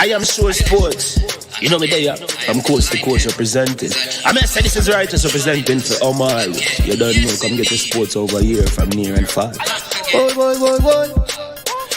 I am sure sports. You know me there, from coast to coast representing. I mean, I say this is righteous representing for Omar. You don't know, come get your sports over here from near and far. Boy.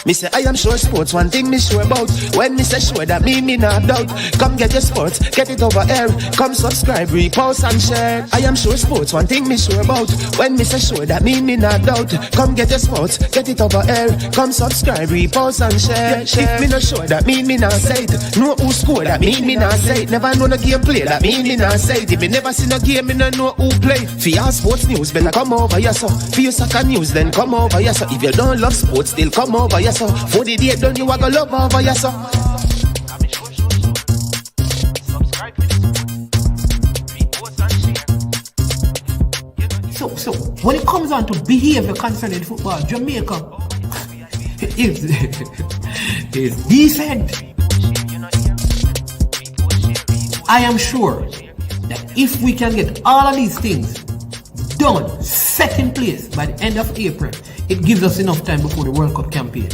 Me say I am sure sports, one thing me sure about. When me say sure, that me not doubt. Come get your sports, get it over here. Come subscribe, repost and share. I am sure sports, one thing me sure about. When me say sure, that me not doubt. Come get your sports, get it over here. Come subscribe, repost and share. If me not sure, that me not say it. Know who score, that me not say it. Never know no game play, that me not say it. If me never see no game, me not know who play. For your sports news, better come over here so. For your soccer news, then come over here so. If you don't love sports, still come over here so. For the day done, you are gonna love over your son. So when it comes on to behavior concerning football, Jamaica is decent. I am sure that if we can get all of these things done, set in place by the end of April, it gives us enough time before the World Cup campaign.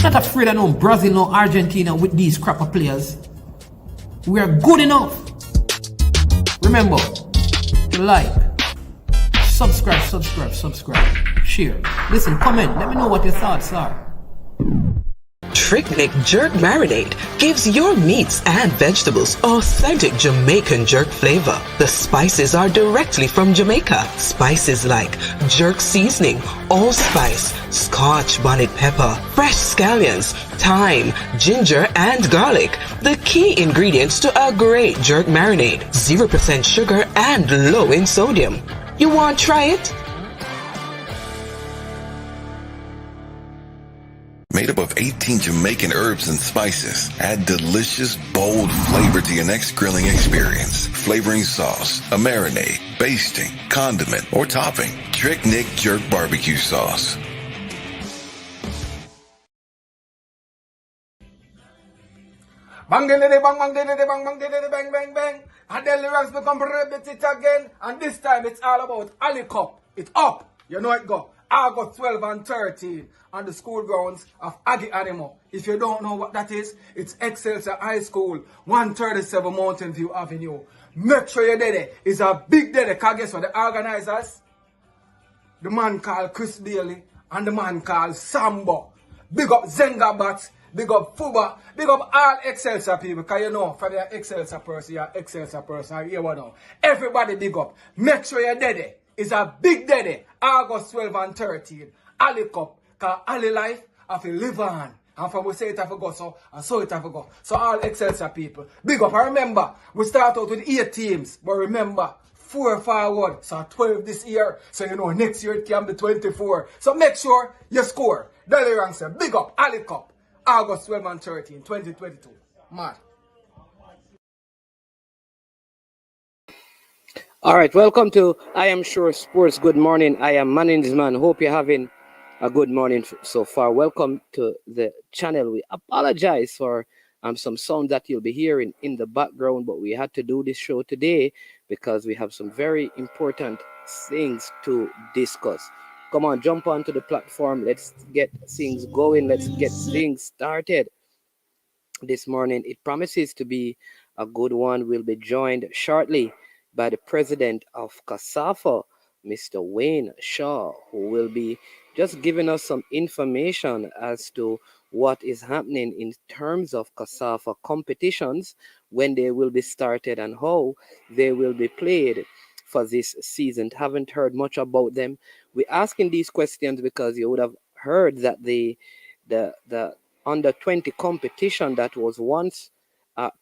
Not afraid of no Brazil, no Argentina with these crapper players. We are good enough. Remember to like, subscribe, share. Listen, comment. Let me know what your thoughts are. Tricknick Jerk Marinade gives your meats and vegetables authentic Jamaican jerk flavor. The spices are directly from Jamaica. Spices like jerk seasoning, allspice, Scotch bonnet pepper, fresh scallions, thyme, ginger, and garlic. The key ingredients to a great jerk marinade. 0% sugar and low in sodium. You want to try it? Made up of 18 Jamaican herbs and spices, add delicious, bold flavor to your next grilling experience. Flavoring sauce, a marinade, basting, condiment, or topping. Tricknick Jerk Barbecue Sauce. Bang bang bang bang bang bang. And then the ranks become rabbit it again. And this time it's all about Ali Cup. It's up. You know it go. August 12 and 13 on the school grounds of Aggie Animo. If you don't know what that is, it's Excelsior High School, 137 Mountain View Avenue. Make sure you're there. It's a big day. Because guess what? The organizers, the man called Chris Daly and the man called Sambo. Big up Zenga Bats, big up Fuba, big up all Excelsior people. Because you know, for the Excelsior person, you're Excelsior person. You know. Everybody big up. Make sure you're there. It's a big day, August 12 and 13. Ali Cup, because Ali life, I feel live on. And from we say it have to go, so and so it have to go. So all Excelsior people, big up. I remember, we start out with 8 teams, but remember, 4 forward, so 12 this year. So you know, next year it can be 24. So make sure you score. Daily Rank say, big up, Ali Cup, August 12 and 13, 2022. Mad. All right, welcome to I Am Sure Sports. Good morning. I am Manning's man. Hope you're having a good morning so far. Welcome to the channel. We apologize for some sound that you'll be hearing in the background, but we had to do this show today because we have some very important things to discuss. Come on, jump onto the platform. Let's get things going. Let's get things started this morning. It promises to be a good one. We'll be joined shortly by the president of Cassava, Mr. Wayne Shaw, who will be just giving us some information as to what is happening in terms of Cassava competitions, when they will be started and how they will be played for this season. Haven't heard much about them. We're asking these questions because you would have heard that the under 20 competition that was once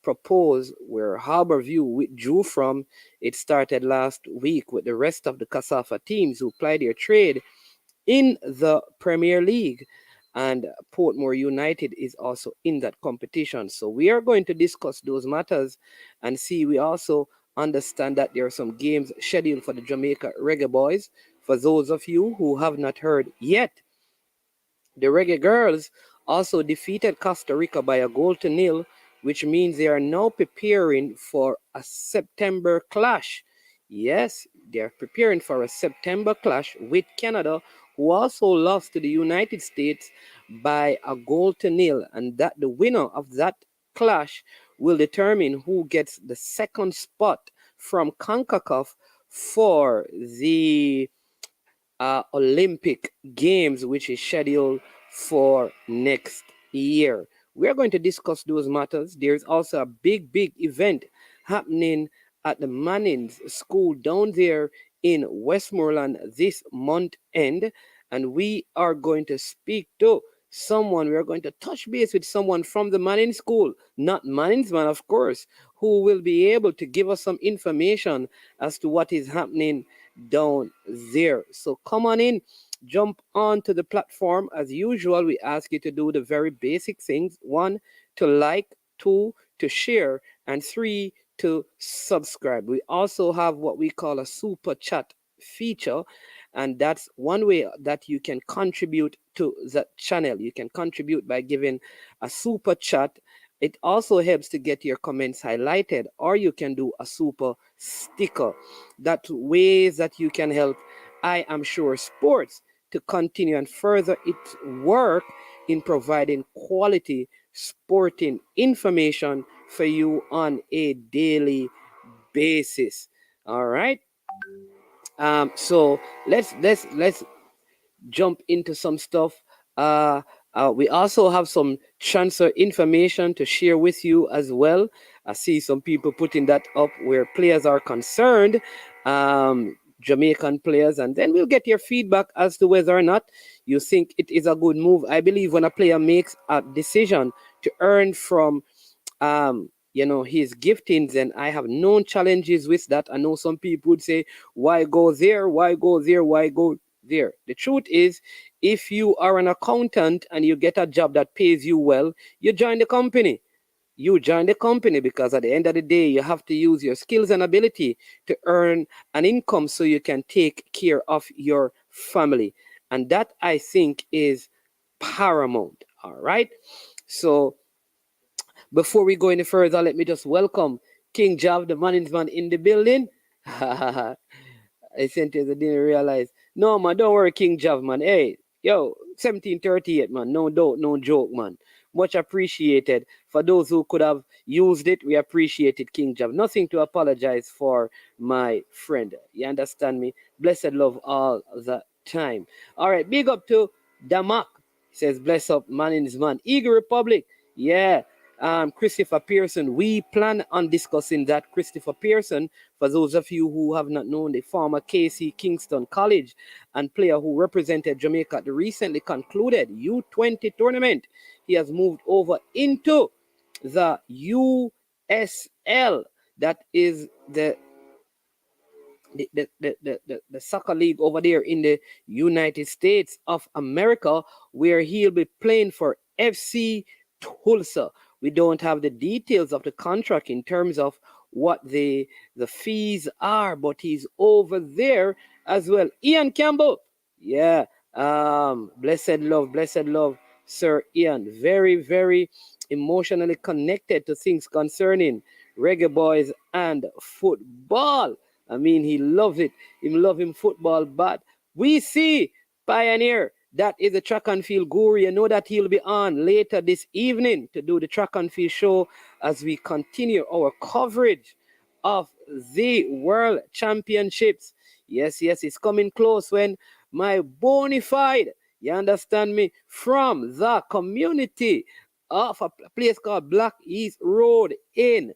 proposed, where Harborview withdrew from, it started last week with the rest of the Cassava teams who ply their trade in the Premier League, and Portmore United is also in that competition. So we are going to discuss those matters and see. We also understand that there are some games scheduled for the Jamaica Reggae Boys. For those of you who have not heard yet, the Reggae Girlz also defeated Costa Rica by 1-0, which means they are now preparing for a September clash. Yes, they are preparing for a September clash with Canada, who also lost to the United States by a goal to nil, and that the winner of that clash will determine who gets the second spot from CONCACAF for the Olympic Games, which is scheduled for next year. We are going to discuss those matters. There's also a big event happening at the Mannings School down there in Westmoreland this month end, and we are going to speak to someone. We are going to touch base with someone from the Manning School, not Manning's man, of course, who will be able to give us some information as to what is happening down there. So come on in, jump onto the platform. As usual, we ask you to do the very basic things. 1, to like, 2, to share, and 3, to subscribe. We also have what we call a super chat feature, and that's one way that you can contribute to the channel. You can contribute by giving a super chat. It also helps to get your comments highlighted, or you can do a super sticker. That ways that you can help I Am Sure Sports to continue and further its work in providing quality sporting information for you on a daily basis. All right. So let's jump into some stuff. We also have some transfer information to share with you as well. I see some people putting that up where players are concerned, Jamaican players, and then we'll get your feedback as to whether or not you think it is a good move. I believe when a player makes a decision to earn from his giftings, and I have known challenges with that. I know some people would say, why go there? Why go there? Why go there? The truth is, if you are an accountant and you get a job that pays you well, you join the company. You join the company because at the end of the day, you have to use your skills and ability to earn an income so you can take care of your family. And that, I think, is paramount. All right. So before we go any further, let me just welcome King Jav, the management in the building. I sent it, I didn't realize. No, man, don't worry, King Jav, man. Hey, yo, 1738, man. No doubt, no joke, man. Much appreciated. For those who could have used it, we appreciate it, King Jav. Nothing to apologize for, my friend. You understand me? Blessed love all the time. All right, big up to Damak. Says, bless up, man in his man. Eagle Republic. Yeah. Christopher Pearson. We plan on discussing that. Christopher Pearson, for those of you who have not known, the former KC Kingston College and player who represented Jamaica at the recently concluded U20 tournament. He has moved over into the USL. That is the soccer league over there in the United States of America, where he'll be playing for FC Tulsa. We don't have the details of the contract in terms of what the fees are, but he's over there as well. Ian Campbell, yeah, blessed love, Sir Ian. Very, very emotionally connected to things concerning Reggae Boys and football. I mean, he loves it. He loves him football, but we see Pioneer. That is a track and field guru. You know that he'll be on later this evening to do the track and field show as we continue our coverage of the World Championships. Yes, it's coming close when my bona fide, you understand me, from the community of a place called Black East Road in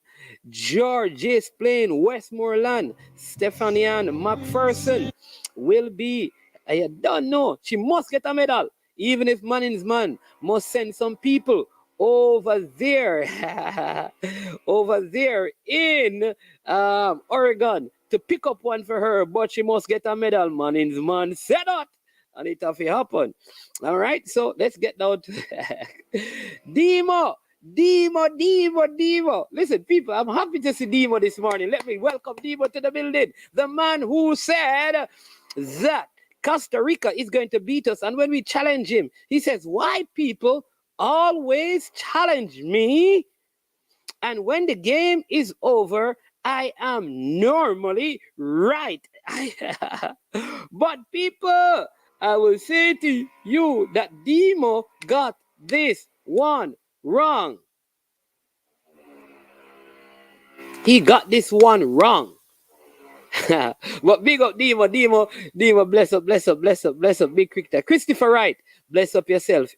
Georges Plain, Westmoreland, Stephanie Ann McPherson will be. I don't know. She must get a medal. Even if Manning's man must send some people over there, over there in Oregon to pick up one for her. But she must get a medal. Manning's man said that. And it have to happen. All right. So let's get down to Demo. Listen, people, I'm happy to see Demo this morning. Let me welcome Demo to the building. The man who said that Costa Rica is going to beat us. And when we challenge him, he says, why people always challenge me? And when the game is over, I am normally right. But people, I will say to you that Demo got this one wrong. He got this one wrong. But big up Demo, bless up, big quick time. Christopher Wright, bless up yourself.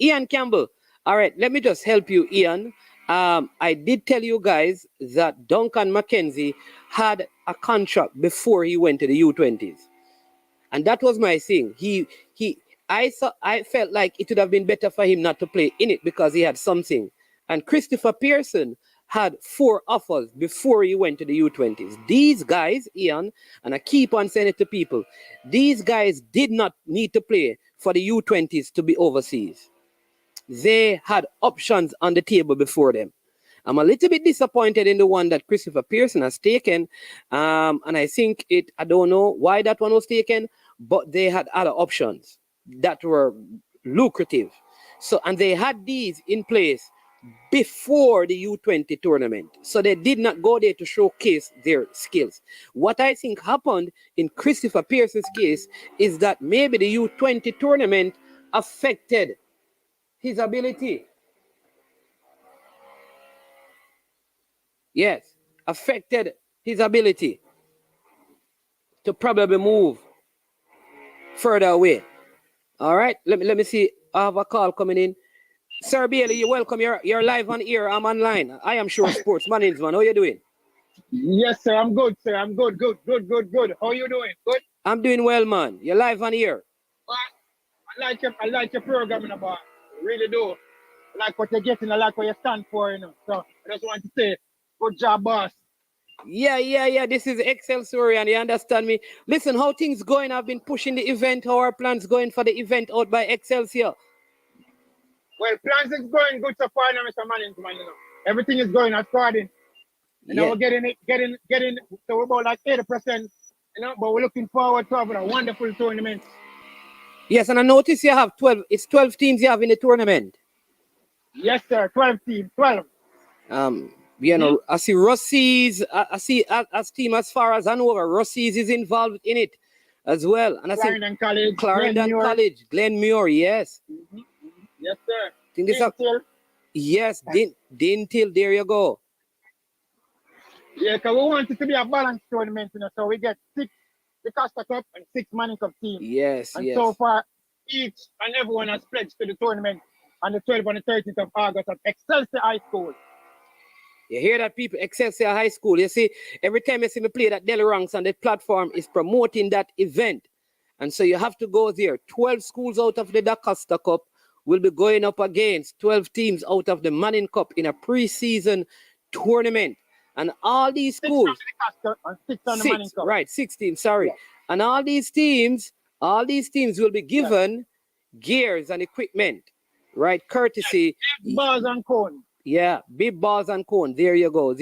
Ian Campbell, all right, let me just help you, Ian. I did tell you guys that Duncan McKenzie had a contract before he went to the U20s. And that was my thing. I felt like it would have been better for him not to play in it because he had something. And Christopher Pearson had 4 offers before he went to the U20s. These guys, Ian, and I keep on saying it to people, these guys did not need to play for the U20s to be overseas. They had options on the table before them. I'm a little bit disappointed in the one that Christopher Pearson has taken. And I think I don't know why that one was taken, but they had other options that were lucrative. So, and they had these in place before the U20 tournament. So they did not go there to showcase their skills. What I think happened in Christopher Pearson's case is that maybe the U20 tournament affected his ability. Yes, affected his ability to probably move further away. All right, let me see. I have a call coming in. Sir Bailey, you're welcome. You're live on air. I'm online. I am Sure Sports. My name's man. How you doing? Yes, sir. I'm good, sir. I'm good. How you doing? Good. I'm doing well, man. You're live on air. I like your programming about. Really do. I like what you're getting. I like what you stand for, So I just want to say, good job, boss. Yeah. This is Excel story, and you understand me. Listen, how things going? I've been pushing the event. How are plans going for the event out by Excelsior? Well, plans is going good so far now, Mr. Management. Everything is going according. We're getting so we're about like 80%. But we're looking forward to having a wonderful tournament. Yes, and I notice you have 12. It's 12 teams you have in the tournament. Yes, sir. 12 teams. 12. I see Rossies. I see a team as far as I know, Rossies is involved in it as well. And I see Clarendon College, Glenmuir, yes. Mm-hmm. Yes, sir. Think this yes, Dintil, there you go. Yeah, because we want it to be a balanced tournament, so we get 6 the Costa Cup and 6 Manning Cup teams. Yes, and so far, each and everyone has pledged to the tournament on the 12th and the 13th of August at Excelsior High School. You hear that, people? Excelsior High School. You see, every time you see me play that Deli Ranks on the platform is promoting that event. And so you have to go there. 12 schools out of the Da Costa Cup will be going up against 12 teams out of the Manning Cup in a preseason tournament. And all these schools, 6 teams, sorry. Yeah. And all these teams will be given gears and equipment, right? Courtesy. Big balls and cone. Yeah, big balls and cone. There you go.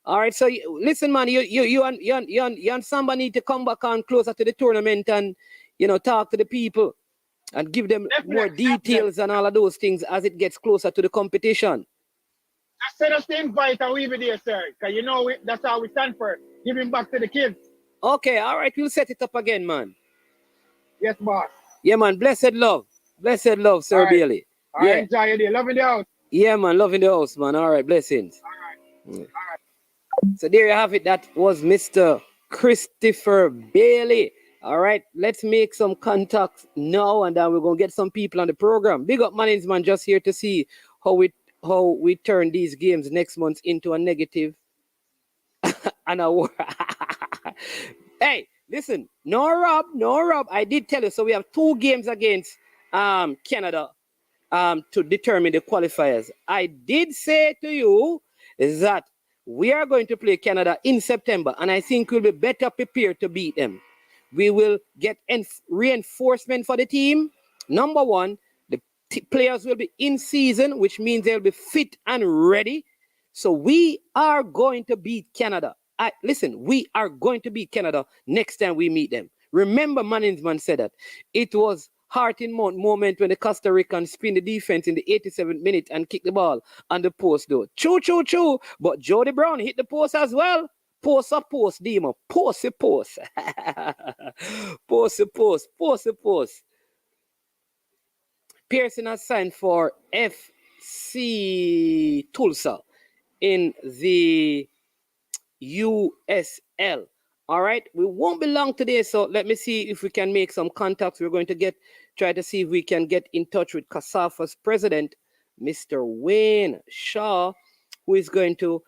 All right, so listen, man, you and somebody need to come back on closer to the tournament and, talk to the people and give them more details and all of those things as it gets closer to the competition. I said us to invite and we be there, sir. Because that's how we stand for. Giving back to the kids. Okay, all right. We'll set it up again, man. Yes, boss. Yeah, man. Blessed love, Sir right. Bailey. All right, enjoy your day. Love in the house. Yeah, man. Love in the house, man. All right. Blessings. All right. So there you have it. That was Mr. Christopher Bailey. All right. Let's make some contacts now, and then we're going to get some people on the program. Big up, man. Just here to see how we turn these games next month into a negative and a war. Hey, listen, no Rob. I did tell you. So we have 2 games against Canada to determine the qualifiers. I did say to you that we are going to play Canada in September, and I think we'll be better prepared to beat them. We will get reinforcement for the team. Number 1, players will be in season, which means they'll be fit and ready. So we are going to beat Canada. We are going to beat Canada next time we meet them. Remember, Manningsman said that. It was heart in mouth moment when the Costa Ricans spin the defense in the 87th minute and kick the ball on the post, though. Choo. But Jody Brown hit the post as well. Post a post, Demo. Post a post. Post a post. Post a post. Pearson has signed for FC Tulsa in the USL. All right, we won't be long today, so let me see if we can make some contacts. We're going to try to see if we can get in touch with KSAFA's president, Mr. Wayne Shaw, who is going to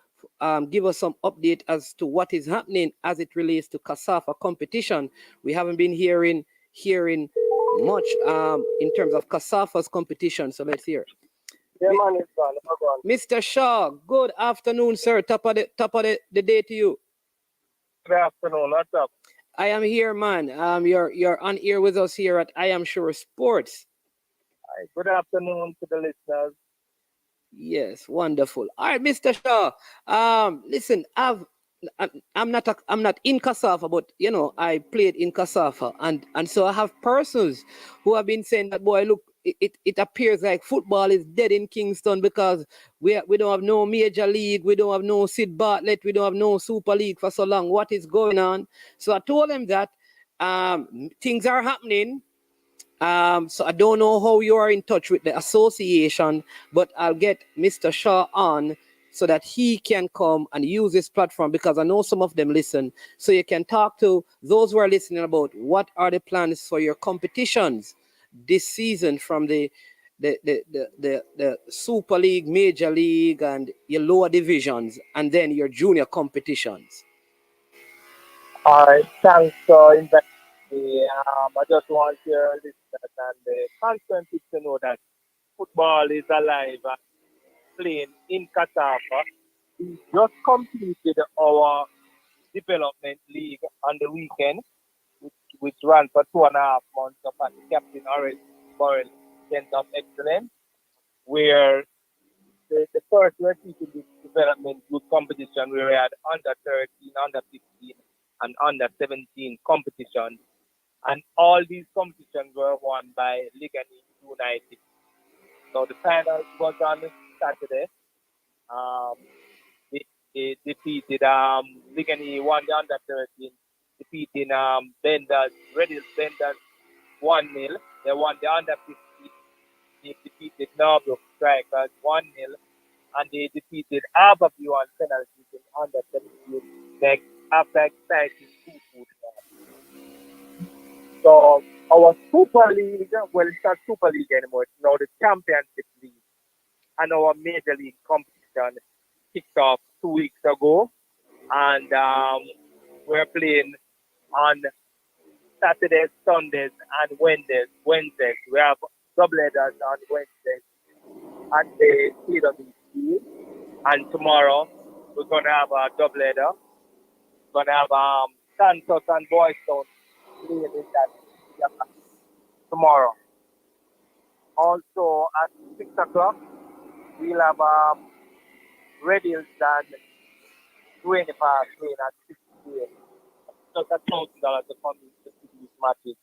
give us some update as to what is happening as it relates to KSAFA competition. We haven't been hearing much in terms of KSAFA's competition, so let's hear. Yeah, man, it's gone. Mr. Shaw, good afternoon, sir. Top of the day to you. Good afternoon. What's up? I am here, man. You're on air with us here at I Am Sure Sports. Good afternoon to the listeners. Yes, wonderful. All right, Mr. Shaw. Listen, I'm not in Cassava, but you know I played in Cassava, and so I have persons who have been saying that, boy, look, it appears like football is dead in Kingston because we don't have no major league, we don't have no Sid Bartlett, we don't have no Super League for so long. What is going on? So I told him that things are happening. So I don't know how you are in touch with the association, but I'll get Mr. Shaw on so that he can come and use this platform because I know some of them listen. So you can talk to those who are listening about what are the plans for your competitions this season from the Super League, Major League, and your lower divisions, and then your junior competitions. All right, thanks for inviting me. I just want your listeners and the constant to know that football is alive and playing in Cassava. We just completed our development league on the weekend, which ran for 2.5 months up at the Captain Orange Morel Center of Excellence, where the first repeated this development group competition where we had under 13, under 15, and under 17 competitions. And all these competitions were won by Ligani United. So the final was on Saturday. They defeated Ligani won the under 13, defeating Reddit Benders 1-0. They won the under 15. They defeated Norbrook Strikers 1-0. And they defeated Aberview on penalties in under 17 next after exciting 2-2. So our Super League, well, it's not Super League anymore. It's now the Championship League. And our Major League competition kicked off 2 weeks ago. And we're playing on Saturdays, Sundays, and Wednesdays. We have doubleheaders on Wednesdays at the CWC. And tomorrow, we're going to have a doubleheader. We're going to have Santos and Boys Town playing in that tomorrow. Also, at 6 o'clock, we'll have Red Hills and Dwayne Park playing at 6 p.m. Just $1,000 to come into these matches.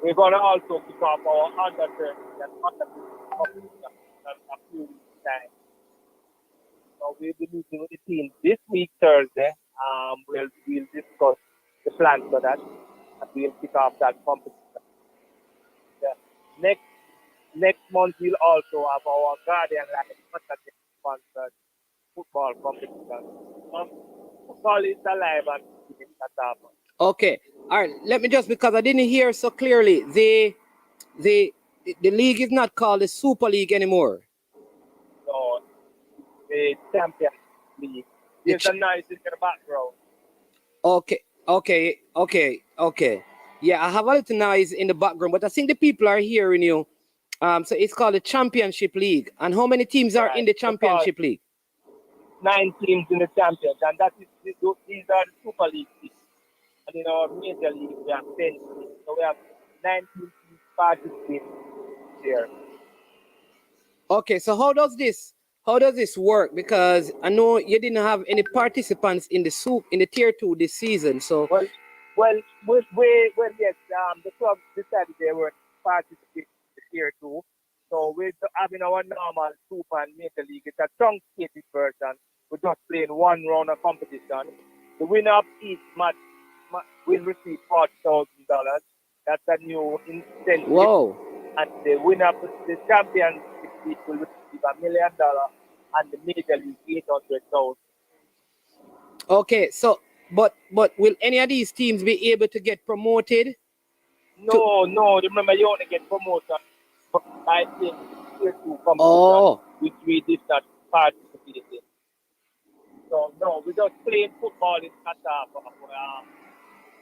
We're going to also kick off our under 30 and under 50 competition in a few weeks' time. So we'll be meeting with the team this week, Thursday. We'll discuss the plans for that, and we'll kick off that competition. Yeah. Next month, we'll also have our Guardian Life sponsored football competition. Football is alive and in Cassava. Okay, all right. Let me just, because I didn't hear so clearly, the league is not called the Super League anymore. So the Champions League. There's a noise in the background. Okay. Yeah, I have a little noise in the background, but I think the people are hearing you. So it's called the Championship League. And how many teams are in the Championship League? 9 teams in the Champions, and these are the Super League teams. And in our Major League, we have 10 teams. So we have 19 teams participating here. Okay, so how does this work? Because I know you didn't have any participants in the Tier 2 this season. So well, yes. The club decided they were participating in the Tier 2. So we're having our normal Super and Major League. It's a truncated version. We're just playing one round of competition. The winner of each match will receive $40,000. That's a new incentive. Whoa. And the winner of the championship league will receive $1 million, and the major league 800,000. Okay, so but will any of these teams be able to get promoted? No. Remember, you only get promotion by playing tier 2 competition, Oh. which we did not participate in. So no, we just playing football in Cassava.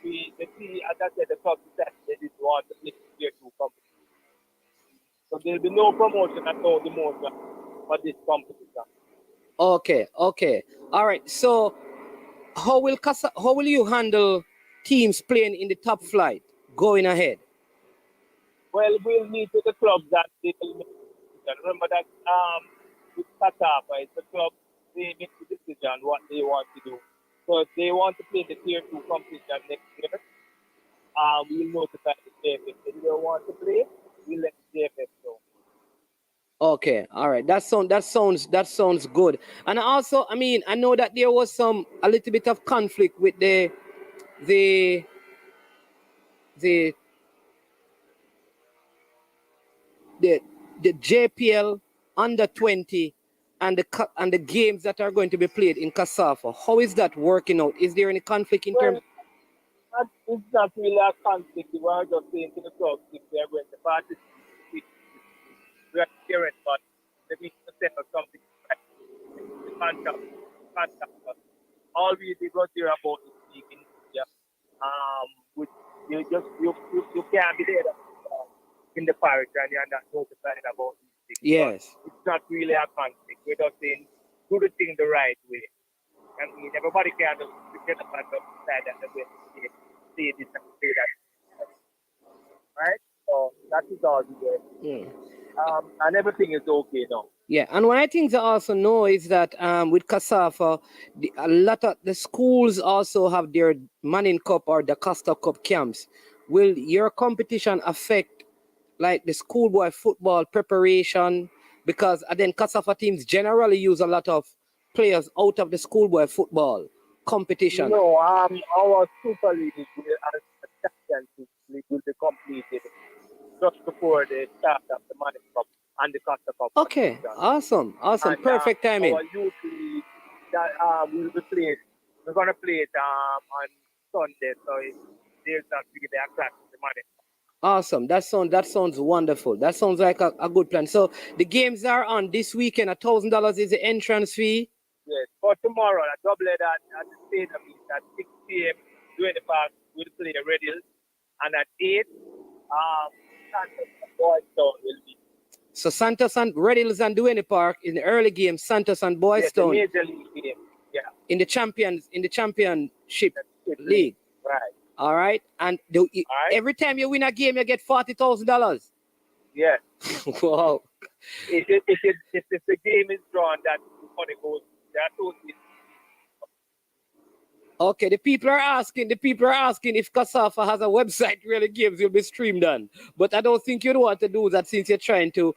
As I said, the club said they didn't want to play tier 2 competition. So there'll be no promotion at all the moment for this competition. Okay. All right. So how will you handle teams playing in the top flight going ahead? Well, we'll meet with the clubs that they will make the decision. Remember that with Cassava, it's the club, they make the decision what they want to do. So if they want to play the tier 2 competition next year, we'll notify the JFF. If they don't want to play, we'll let the JFF know. Okay, all right. That sounds good. And also, I mean, I know that there was a little bit of conflict with the JPL under 20 and the games that are going to be played in Cassava. How is that working out? Is there any conflict in terms? It's not really a conflict. We are just saying to the clubs if they are going to participate. We are sharing, but they need to set up something like the contract. All we did was hear about this league in India. Which you can't be there in the parish and you're not notified about these things. Yes. But it's not really a conflict. We're just saying do the thing the right way. I mean, everybody can just get up and decide that they're going to say this and say that. Right? So that is all we do. And everything is okay now. Yeah, and one of the things I also know is that with Cassava, a lot of the schools also have their Manning Cup or the Costa Cup camps. Will your competition affect like the schoolboy football preparation? Because then Cassava teams generally use a lot of players out of the schoolboy football competition. No, our Super League and Championship League will be completed just before the start of the Manning Cup and the Costa Cup. Okay, awesome. And, perfect timing. Our youth league that will be played. We're gonna play it on Sunday, so there's not really a clash with the Manning Cup. Awesome. That sounds wonderful. That sounds like a good plan. So the games are on this weekend. $1,000 is the entrance fee. Yes, for tomorrow, a double header at the stadium at 6 p.m. during the park, we'll play the Red Hills, and at 8, Santos and Boys Town will be. So Santos and Red Hills and Duane Park in the early game, Santos and Boys Town. Yes, the major league game. Yeah. In the championship league. Right. All right. And every time you win a game, you get $40,000. Yes. Wow. If the game is drawn, that money goes. Okay, the people are asking if Cassava has a website really games will be streamed on. But I don't think you'd want to do that since you're trying to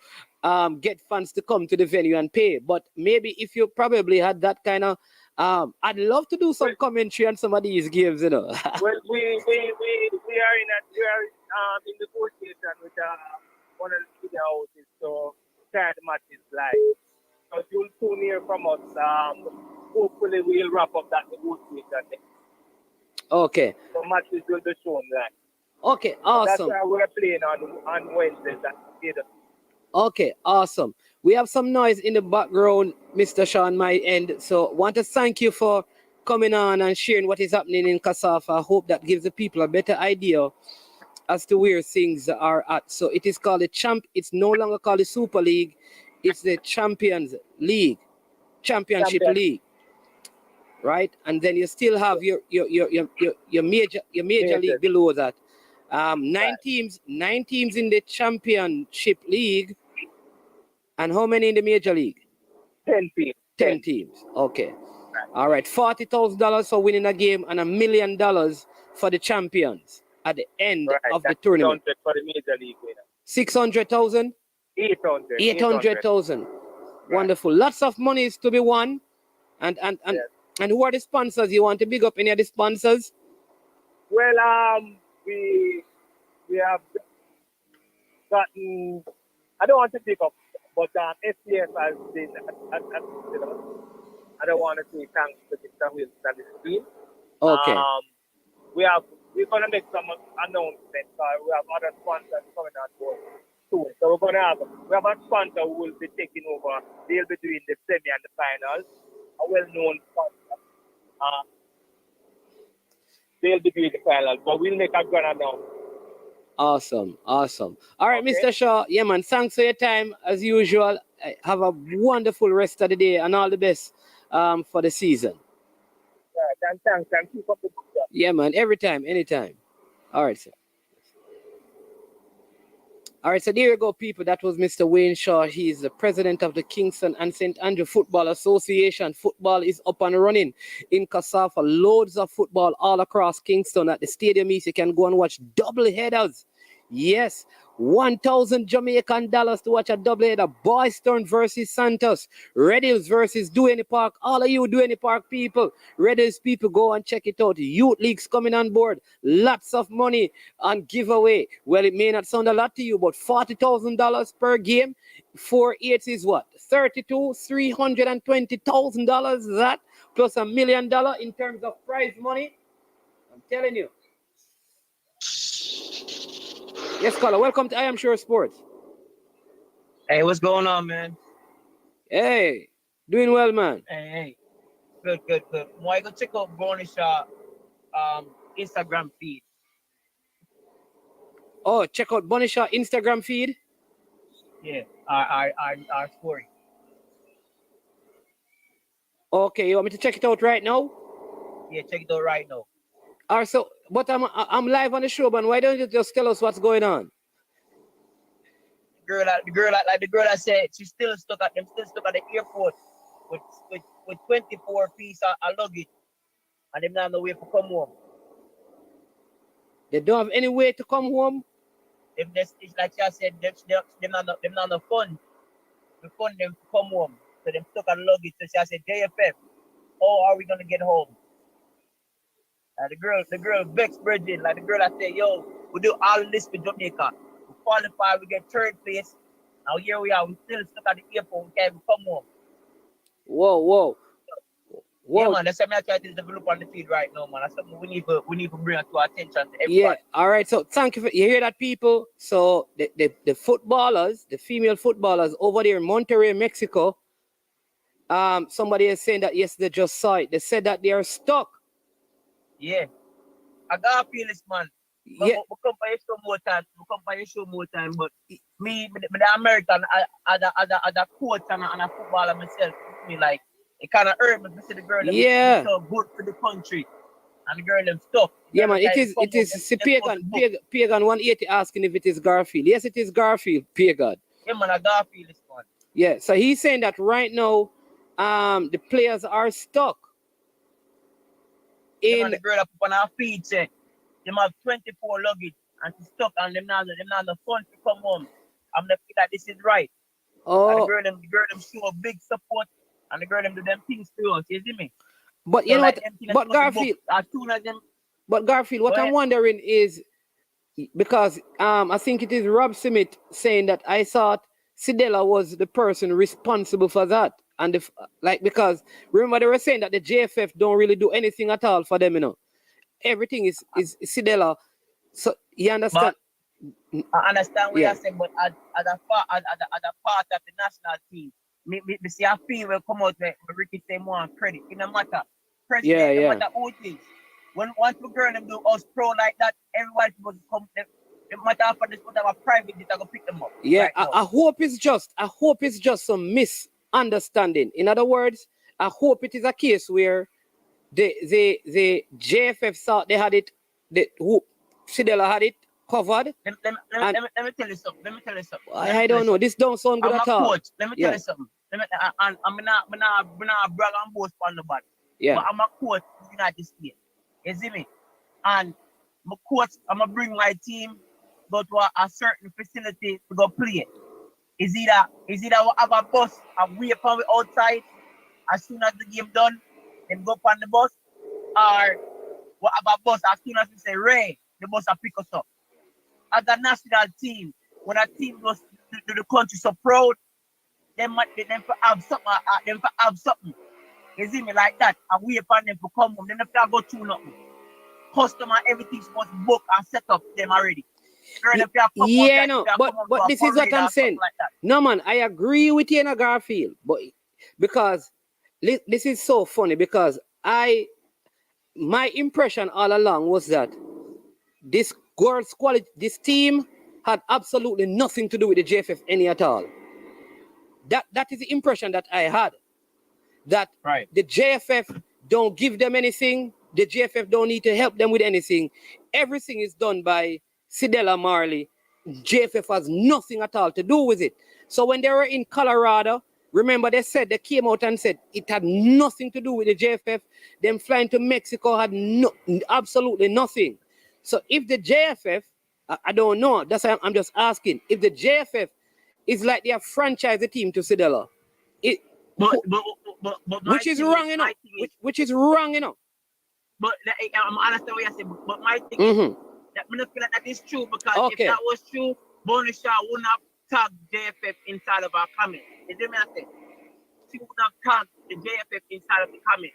get fans to come to the venue and pay. But maybe if you probably had that kind of I'd love to do some commentary on some of these games, you know. Well, we are in negotiation with one of the media houses to start the matches live. So you'll soon hear from us. Hopefully we'll wrap up that negotiation. Okay. The matches will be shown live. Okay, awesome. That's why we're playing on Wednesdays at theater. Okay, awesome. We have some noise in the background, Mr. Sean, my end. So want to thank you for coming on and sharing what is happening in Cassava. I hope that gives the people a better idea as to where things are at. So it is called it's no longer called the Super League. It's the Champions League, Championship League, right? And then you still have your major league below that. 9 teams in the Championship League, and how many in the Major League? 10 teams. 10 teams. Okay. All right. $40,000 for winning a game and $1 million for the champions at the end of the tournament. 600 for the Major League winner. 600,000. 800,000. Wonderful. Lots of money is to be won, and And who are the sponsors? You want to big up any of the sponsors? Well, we have gotten. I don't want to pick up, but FPS has been. You know, I don't want to say thanks to Mr. Wilson and his team. Okay. We're gonna make some announcements. We have other sponsors coming on board soon. So we have a sponsor who will be taking over. They'll be doing the semi and the final. A well-known sponsor. They'll be doing the final, but we'll make a grand announcement. Awesome. All right, Okay. Mr. Shaw. Yeah, man. Thanks for your time as usual. Have a wonderful rest of the day and all the best for the season. Yeah, thanks. Keep up the good job. Yeah, man. Every time, anytime. All right, sir. All right, so there you go, people. That was Mr. Wayne Shaw. He is the president of the Kingston and St. Andrew Football Association. Football is up and running in Cassava. Loads of football all across Kingston. At the stadium east, you can go and watch double headers. Yes, 1,000 Jamaican dollars to watch a double header. Boyston versus Santos. Red Hills versus Duane Park. All of you Duane Park people, Red Hills people, go and check it out. Youth leagues coming on board. Lots of money on giveaway. Well, it may not sound a lot to you, but $40,000 per game. 4/8 is what? 32, $320,000. That plus $1 million in terms of prize money. I'm telling you. Yes, caller. Welcome to I Am Sure Sports. Hey, what's going on, man? Hey, doing well, man. Hey. Good. Why go check out Brownie Shaw Instagram feed. Oh, check out Bonnie Shaw Instagram feed. Yeah, our story. Okay, you want me to check it out right now? Yeah, check it out right now. All right, so, but I'm live on the show, man. Why don't you just tell us what's going on? The girl I said she's still stuck at the airport with 24 pieces of luggage, and them not no way to come home. They don't have any way to come home. It's like I said, them not no fun. We fund them to come home, so them stuck at the luggage. So I said, JFF, how are we gonna get home? The girl Bex Bridget, like the girl I said, yo, we do all this for Jamaica. We qualify, we get third place. Now here we are, we still stuck at the airport, we can't even come home. Whoa. Yeah, man, that's something I try to develop on the field right now, man. That's something we need to bring to our attention to everybody. Yeah, all right. So thank you you hear that, people. So the footballers, the female footballers over there in Monterrey, Mexico, somebody is saying that yes, they just saw it. They said that they are stuck. Yeah. I gotta feel this, man. Yeah. We'll come by your show more time. But me, the American, as a coach and a footballer myself, me like, it kind of hurt me to see the girl Yeah. so good for the country. And the girl them stuck. Yeah, man, it is Pagan 180 asking if it is Garfield. Yes, it is Garfield, Pagan. Yeah, man, I gotta feel this, man. Yeah, so he's saying that right now, the players are stuck. Yeah, man, the girl up on her feet said, them have 24 luggage and she's stuck and them not the fun to come home. I'm not feel that this is right. Oh. And the girl them show a big support and the girl them do them things to us, you see me? But So you know like what? But Garfield, as soon as them, but Garfield, what I'm wondering is because I think it is Rob Smith saying that I thought Sidela was the person responsible for that. And because remember they were saying that the JFF don't really do anything at all for them, you know. Everything is Sidela. So you understand? But I understand what you're saying, but as a part of the national team, me see I feel will come out with Ricky say more on credit. It no matter. President, no matter who it is. Once we girl them do us pro like that, everybody supposed to come. It matter for this, whatever private, they go pick them up. Yeah, right I hope it's just some misunderstanding. In other words, I hope it is a case where the JFF thought they had it, Sidela had it covered. Let me tell you something. I don't know. This don't sound good I'm at a all. coach. Let me tell you something. I'm not brag and boast on nobody. Yeah. But I'm a coach in the United States. You see me? And my coach, I'm gonna bring my team go to a certain facility to go play. Is either we have a bus and wait for we outside as soon as the game done, them go up on the bus, or what about bus? As soon as we say Ray, the bus will pick us up. As a national team, when a team goes to the country so proud, them have something. You see me like that, and wait for them to come home. Then if they go through nothing, customer everything's supposed to book and set up them already. Yeah, no, but this is what I'm saying. Like no, man, I agree with you in a Garfield, but because this is so funny because my impression all along was that this girls' quality, this team had absolutely nothing to do with the JFF any at all. That is the impression that I had. That the JFF don't give them anything. The JFF don't need to help them with anything. Everything is done by Sidella Marley. JFF has nothing at all to do with it. So when they were in Colorado, remember they came out and said it had nothing to do with the JFF. Them flying to Mexico had absolutely nothing. So if the JFF, I don't know, that's why I'm just asking, if the JFF is like they have franchised the team to Sidella, which is wrong enough. Which is wrong enough. But I'm understand what you're saying. But my thing is that I feel like that is true because if that was true, Bonnie Shaw wouldn't have tagged JFF inside of our comment. You see me? I say she wouldn't have tagged the JFF inside of the comment.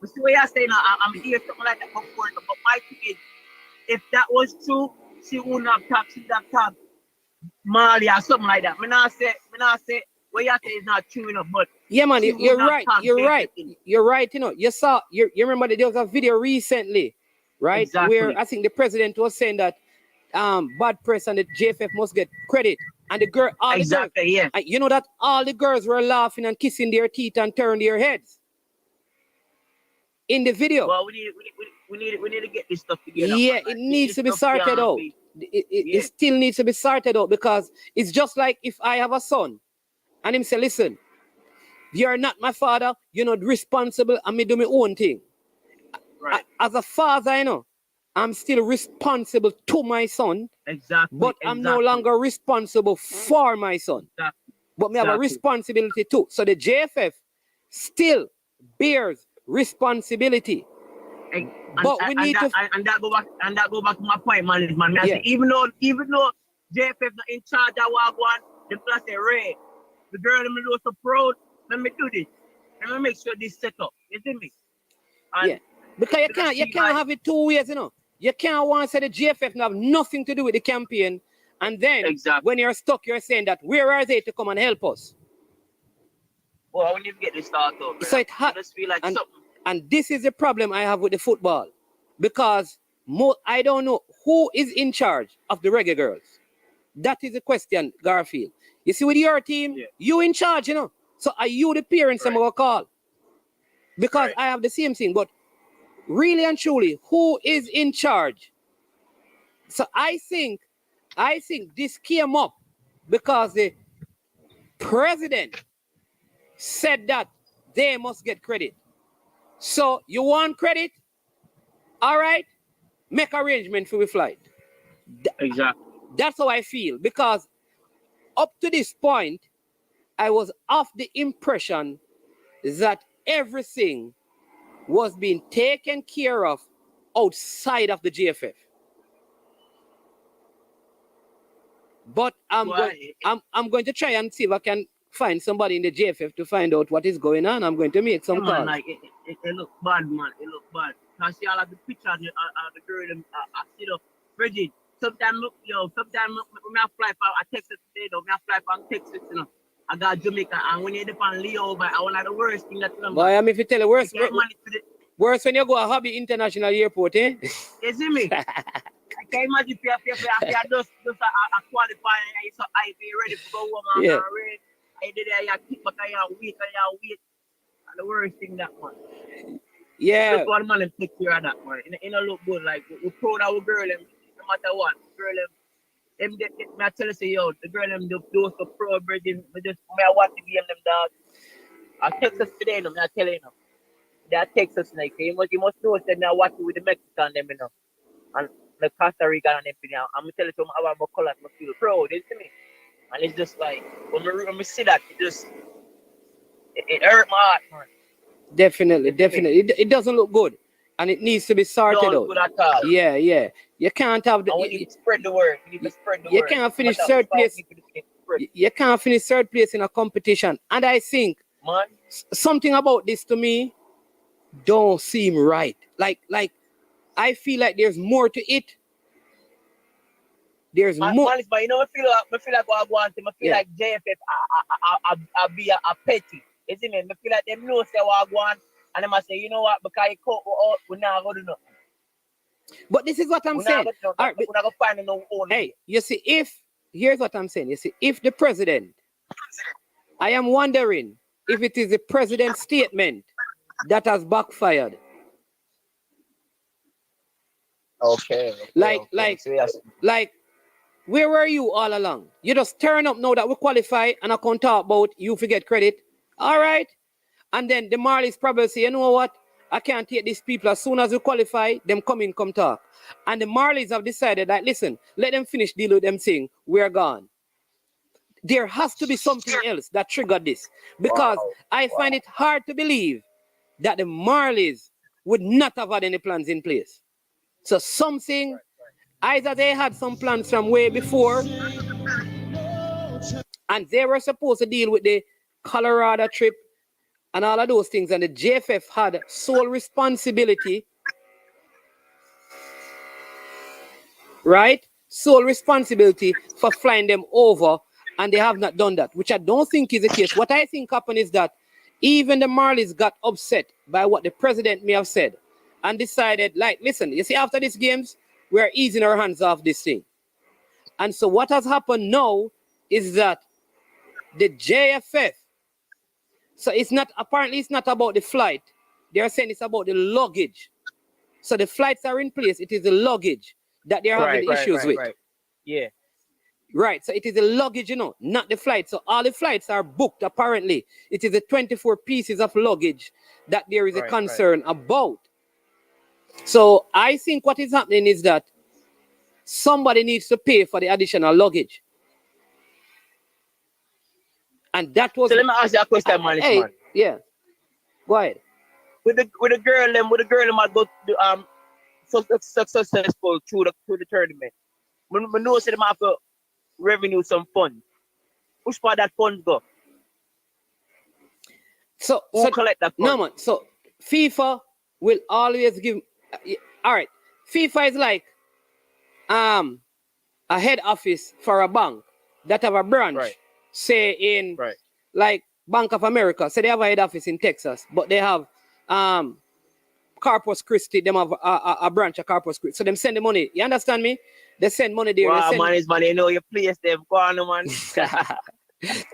You see what you're saying? I'm hearing something like that before. But my thing is, if that was true, she wouldn't have tagged. She would have tagged Marley or something like that. Me not say. What you say is not true enough, but yeah, man, you're right. You're right. You know, you remember that there was a video recently, right? Exactly. Where I think the president was saying that bad press and the JFF must get credit, and the girl, you know that all the girls were laughing and kissing their teeth and turning their heads in the video. Well, we need to get this stuff together. Yeah, it needs to be sorted out. It still needs to be sorted out because it's just like if I have a son. And him say, listen, you're not my father, you're not responsible, and me do my own thing. Right. As a father, you know, I'm still responsible to my son. Exactly. But I'm no longer responsible for my son. Exactly. But me have a responsibility too. So the JFF still bears responsibility. But we need to and that go back to my point, man. Even though JFF not in charge of what I want, the plus say Ray. The girl in the so proud, let me do this. Let me make sure this set up. You see me? And because you can't have it two ways, you know. You can't want to say the JFF have nothing to do with the campaign, and then when you're stuck, you're saying that where are they to come and help us? Well, I need to get this started up. So I just feel like something. And this is the problem I have with the football, because I don't know who is in charge of the Reggae Girlz. That is the question, Garfield. You see, with your team, you in charge, you know. So are you the parents I'm gonna call? Because I have the same thing, but really and truly, who is in charge? So I think this came up because the president said that they must get credit. So you want credit? All right, make arrangement for the flight. Exactly. That's how I feel, because up to this point, I was of the impression that everything was being taken care of outside of the JFF. But I'm going to try and see if I can find somebody in the JFF to find out what is going on. I'm going to make some calls. Like, it look bad, man. It look bad. Because see all of the pictures of the girl, I see the Bridget. Sometimes when I fly from Texas today, though, when I fly from Texas, you know, I got Jamaica, and when you depend Leo, but one of the worst thing that you know. Boy, I mean, if you tell the worst when you go to Hobby International Airport, eh? You see me? I can imagine if you just a qualify and so I be ready to go home and ready. I did it, I keep back, I wait. And the worst thing that one. Yeah. That's one man take care of that one. It don't look good. Like we proud of our girl, no matter what. Girl, them I tell you, say, yo, the girl them do so pro bridging. I want to give them dog. I text us today, no, I tell you, no. They text us like you must know that I watch with the Mexican them, you know. And the Costa Rica and them, you know. I'm gonna tell you something about my colors, I feel proud, you see me? And it's just like when we see that, it hurt my heart, man. Definitely. It doesn't look good, and it needs to be sorted out. Good at all. Yeah. You can't have the. And we need to spread the word. You can't finish third place. You can't finish third place in a competition, and I think something about this to me don't seem right. Like I feel like there's more to it. There's more. But you know, I feel like what I want to. I feel like JFF I be a petty. You see me? I feel like them know say what I want, and them I say, you know what? Because you cut we not gonna do nothing. But this is what I'm saying. We're not gonna find no own. Hey, you see, here's what I'm saying. You see, if the president, I am wondering if it is the president's statement that has backfired. Okay. Like, where were you all along? You just turn up now that we qualify and I can't talk about you forget credit. All right. And then the Marlies probably say, you know what? I can't take these people. As soon as we qualify, them come talk. And the Marlies have decided that, listen, let them finish deal with them saying, we're gone. There has to be something else that triggered this. Because I find it hard to believe that the Marlies would not have had any plans in place. So something, either they had some plans from way before, and they were supposed to deal with the Colorado trip and all of those things, and the JFF had sole responsibility, right? Sole responsibility for flying them over, and they have not done that, which I don't think is the case. What I think happened is that even the Marlies got upset by what the president may have said and decided, like, listen, you see, after these games, we're easing our hands off this thing. And so what has happened now is that the JFF, so apparently it's not about the flight. They're saying it's about the luggage. So the flights are in place. It is the luggage that they're having issues with. Right. Yeah. Right. So it is the luggage, not the flight. So all the flights are booked, apparently. It is the 24 pieces of luggage that there is a concern about. So I think what is happening is that somebody needs to pay for the additional luggage. And that was. So let me ask you a question, man. Yeah. Go ahead. With the girl, I go to successful through the tournament. When know say them have to revenue some funds. Which part that funds go? So collect that fund? No man. So FIFA will always give. All right. FIFA is like a head office for a bank that have a branch, say in like Bank of America. So they have a head office in Texas, but they have Corpus Christi. Them have a branch of Corpus Christi. So them send the money. You understand me? They send money there. Wow, man is money. You know you place them. Go on, man.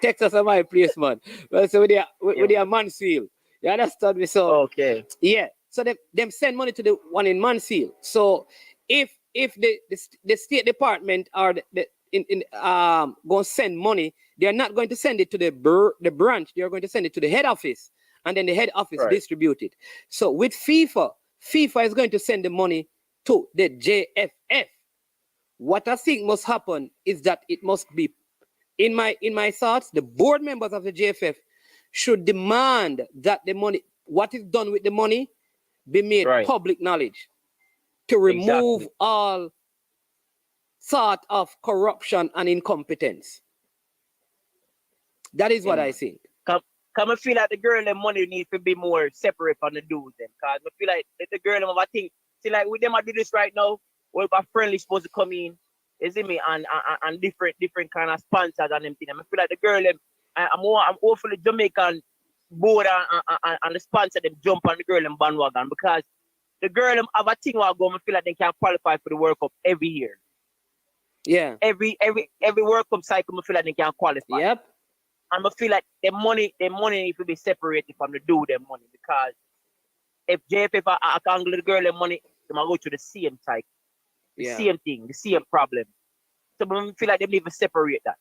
Texas is my place, man. Well, so with their Mansfield. You understand me? So okay. Yeah. So them send money to the one in Mansfield. So if the State Department are going to send money, they are not going to send it to the branch. They are going to send it to the head office, and then the head office distribute it. So with FIFA is going to send the money to the JFF. What I think must happen is that it must be, in my thoughts, the board members of the JFF should demand that the money, what is done with the money, be made public knowledge to remove all sort of corruption and incompetence. That is what I think. Come I feel like the girl and money needs to be more separate from the dudes then. Cause I feel like the girl and I think, see, like with them I do this right now, where my friendly supposed to come in, you see me, and different kind of sponsors and them thing. I feel like the girl I'm awfully Jamaican board and the sponsor them jump on the girl and bandwagon, because the girl have a thing where I go, I feel like they can qualify for the World Cup every year. Yeah. Every World Cup cycle, I feel like they can qualify. Yep. And I feel like the money needs to be separated from the dude them money, because if JFF I can get the girl them money, they might go to the same cycle. The same thing, the same problem. So I feel like they need to separate that.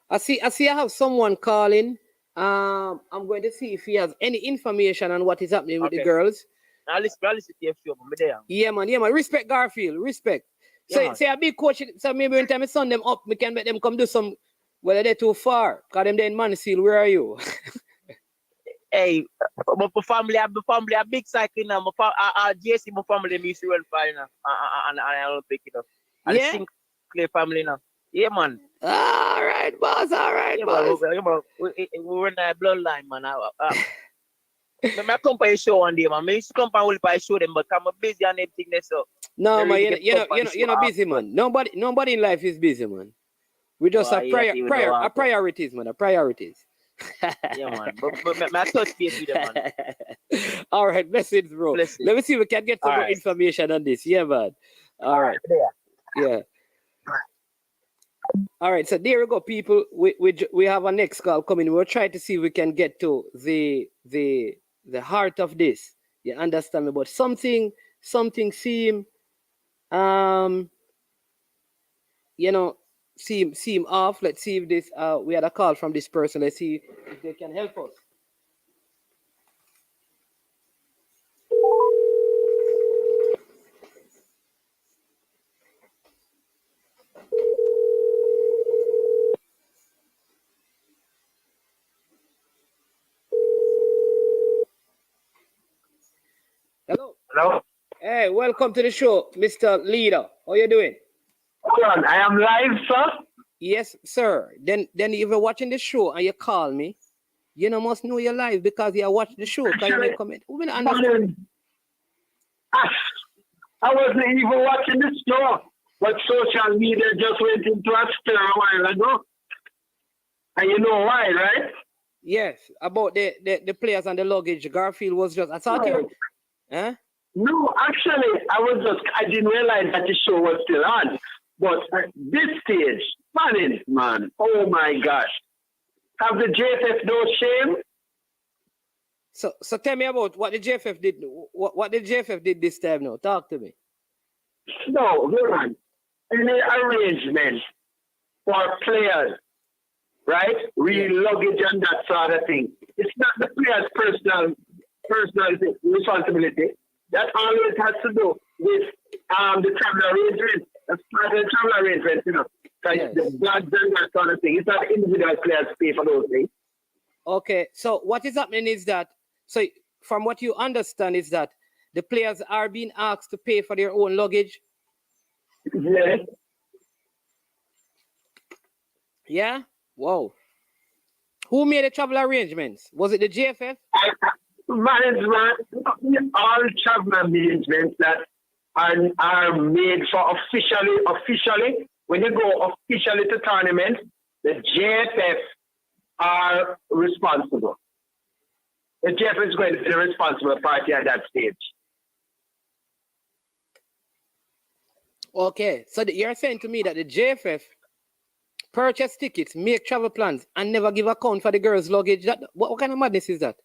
I see I have someone calling. I'm going to see if he has any information on what is happening with the girls. I'll listen to your show, yeah, man. Respect Garfield, respect. Yeah, say a big coach, so maybe when time I send them up, we can make them come do some, well, they're too far. Because them they're in Mansfield, where are you? Hey, my family, a big cycle now. My JC, my family, me see well fine now. And I don't pick it up. And the Sinclair family now. Yeah, man. All right, boss. All right, boss. We run that bloodline, man. I come by show one day, man. I used to come by show them, but I'm busy and everything. So no, man, you're not busy, man. Nobody in life is busy, man. We just have priorities, man. Priorities. Yeah, man. But I touch base with them, man. All right, message, bro. Let me see if we can get some more information on this. Yeah, man. All right. Yeah. All right, so there we go, people. We have a next call coming. We'll try to see if we can get to the heart of this. You understand me? But something seem seem off. Let's see if this we had a call from this person. Let's see if they can help us. Hello. Hey, welcome to the show, Mr. Leader. How you doing? Hold on, I am live, sir. Yes, sir. Then if you're watching the show and you call me, you must know you're live because you watch the show. Can you make comment? We understand. I wasn't even watching the show, but social media just went into a stir a while ago. And you know why, right? Yes, about the players and the luggage. Garfield was just, I thought you. Huh? No, actually, I didn't realize that the show was still on. But at this stage, man, oh my gosh. Have the JFF no shame? So tell me about what the JFF did. What the JFF did this time now. Talk to me. No, hold on. Any arrangement for players, right? Luggage and that sort of thing. It's not the player's personal responsibility. That always has to do with the travel arrangement. That's part of the travel arrangement, Yes. The blood and that sort of thing. It's not individual players pay for those things. Okay, so what is happening is that, so from what you understand is that the players are being asked to pay for their own luggage? Yes. Yeah? Wow. Who made the travel arrangements? Was it the JFF? Management, all travel arrangements that are made for officially, when you go officially to tournament, the JFF are responsible. The JFF is going to be the responsible party at that stage. Okay, so you're saying to me that the JFF purchase tickets, make travel plans, and never give account for the girls' luggage? What kind of madness is that?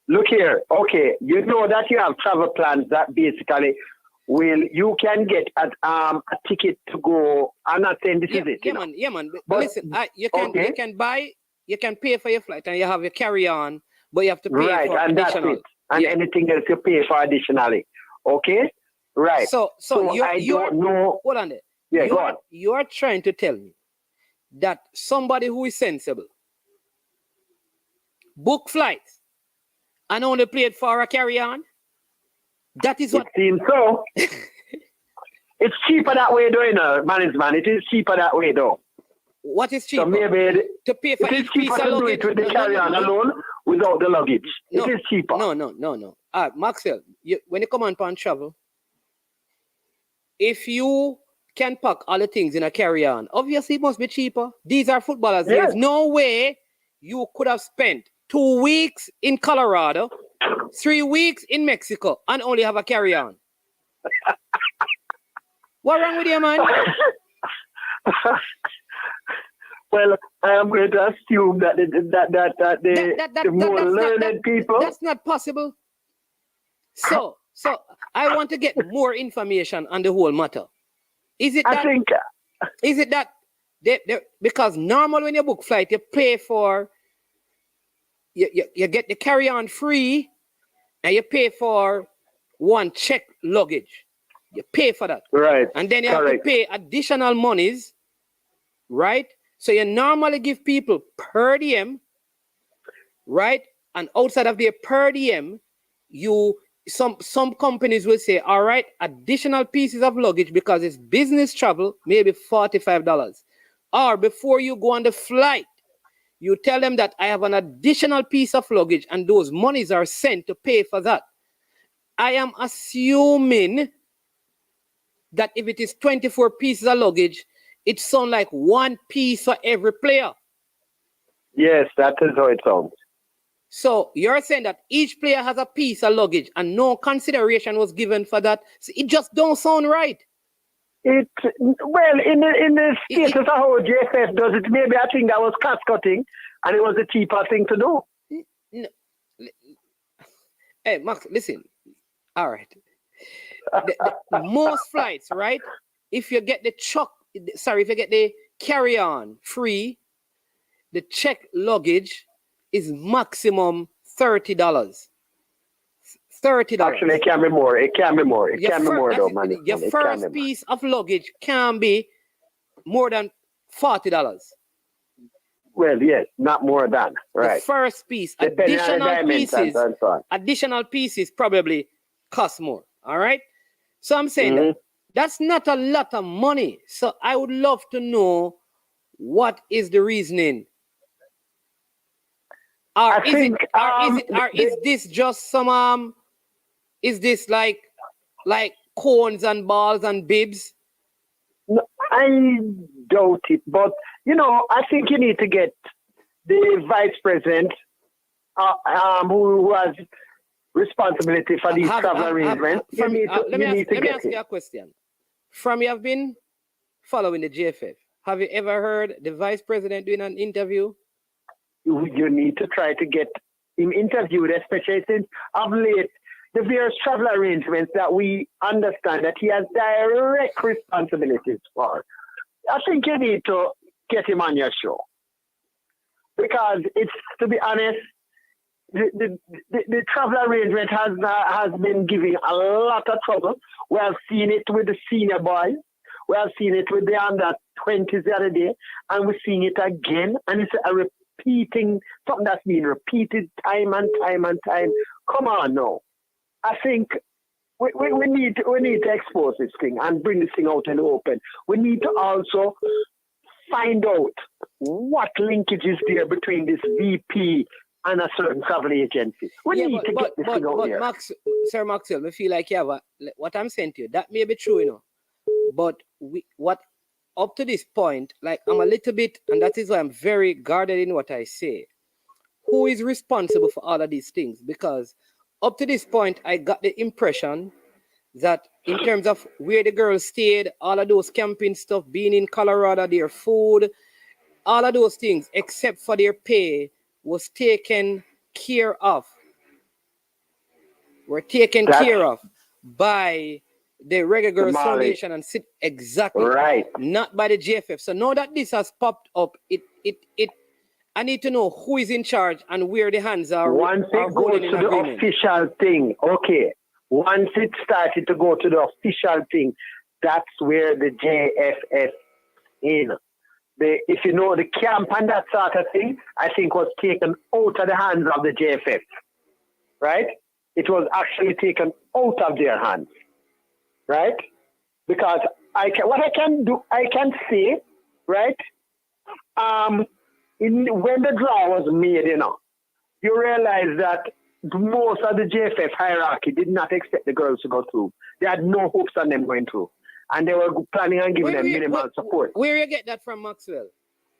Look here, okay, you know that you have travel plans that basically you can get a ticket to go. I'm not saying this is it. Yeah, man. But listen, you can pay for your flight and you have your carry-on, but you have to pay for and additional. That's it. And anything else you pay for additionally. Okay? Right. So I don't know. Hold on there. Yeah, go on. You are trying to tell me that somebody who is sensible book flights and only paid for a carry-on? That is what... It seems so. It's cheaper that way, though, management. It is cheaper that way, though. What is cheaper? So maybe to pay for each piece of luggage? With the carry-on alone without the luggage. No, it is cheaper. No. Maxwell, when you come on travel, if you can pack all the things in a carry-on, obviously it must be cheaper. These are footballers. Yeah. There's no way you could have spent 2 weeks in Colorado, 3 weeks in Mexico, and only have a carry-on. What wrong with you, man? Well, I am going to assume that the more learned people... That's not possible. So I want to get more information on the whole matter. Is it that because normally when you book flight, you pay for... You get the carry-on free, and you pay for one check luggage. You pay for that. Right. And then you have to pay additional monies, right? So you normally give people per diem, right? And outside of their per diem, some companies will say, all right, additional pieces of luggage because it's business travel, maybe $45. Or before you go on the flight, you tell them that I have an additional piece of luggage and those monies are sent to pay for that. I am assuming that if it is 24 pieces of luggage, it sounds like one piece for every player. Yes, that is how it sounds. So you're saying that each player has a piece of luggage and no consideration was given for that. So it just don't sound right. In the status of how JFF does it, maybe I think that was cost cutting and it was a cheaper thing to do. No. Hey, Max, listen. All right. Most flights, right? If you get if you get the carry-on free, the check luggage is maximum $30. $30. Actually, it can be more. It can be more. It can be more, though, man. Your first piece of luggage can be more than $40. Well, yes, not more than. Right. The first piece, depending additional pieces probably cost more. All right. So I'm saying that's not a lot of money. So I would love to know what is the reasoning. Is this just some is this like cones and balls and bibs? No, I doubt it, but I think you need to get the vice president who has responsibility for these travel arrangements. Let me ask you a question. From you have been following the JFF, have you ever heard the vice president doing an interview? You need to try to get him interviewed, especially since of late, the various travel arrangements that we understand that he has direct responsibilities for. I think you need to get him on your show. Because it's, to be honest, the travel arrangement has been giving a lot of trouble. We have seen it with the senior boys. We have seen it with the under 20s the other day. And we're seeing it again. And it's a repeating, something that's being repeated time and time and time. Come on now. I think we need to expose this thing and bring this thing out in the open. We need to also find out what linkage is there between this VP and a certain travel agency. We need to get this thing out here. Sir Maxwell, I feel like what I'm saying to you, that may be true, but up to this point, like I'm a little bit, and that is why I'm very guarded in what I say. Who is responsible for all of these things? Because up to this point, I got the impression that in terms of where the girls stayed, all of those camping stuff, being in Colorado, their food, all of those things, except for their pay, was taken care of. Were taken care of by the Reggae Girlz Foundation and exactly right, not by the JFF. So now that this has popped up, I need to know who is in charge and where the hands are. Once it goes to the official thing, okay. Once it started to go to the official thing, that's where the JFF in. If you know the camp and that sort of thing, I think was taken out of the hands of the JFF. Right? It was actually taken out of their hands. Right? Because I can say, right? When the draw was made, you realize that most of the JFF hierarchy did not expect the girls to go through. They had no hopes on them going through. And they were planning on giving them minimal support. Where you get that from, Maxwell?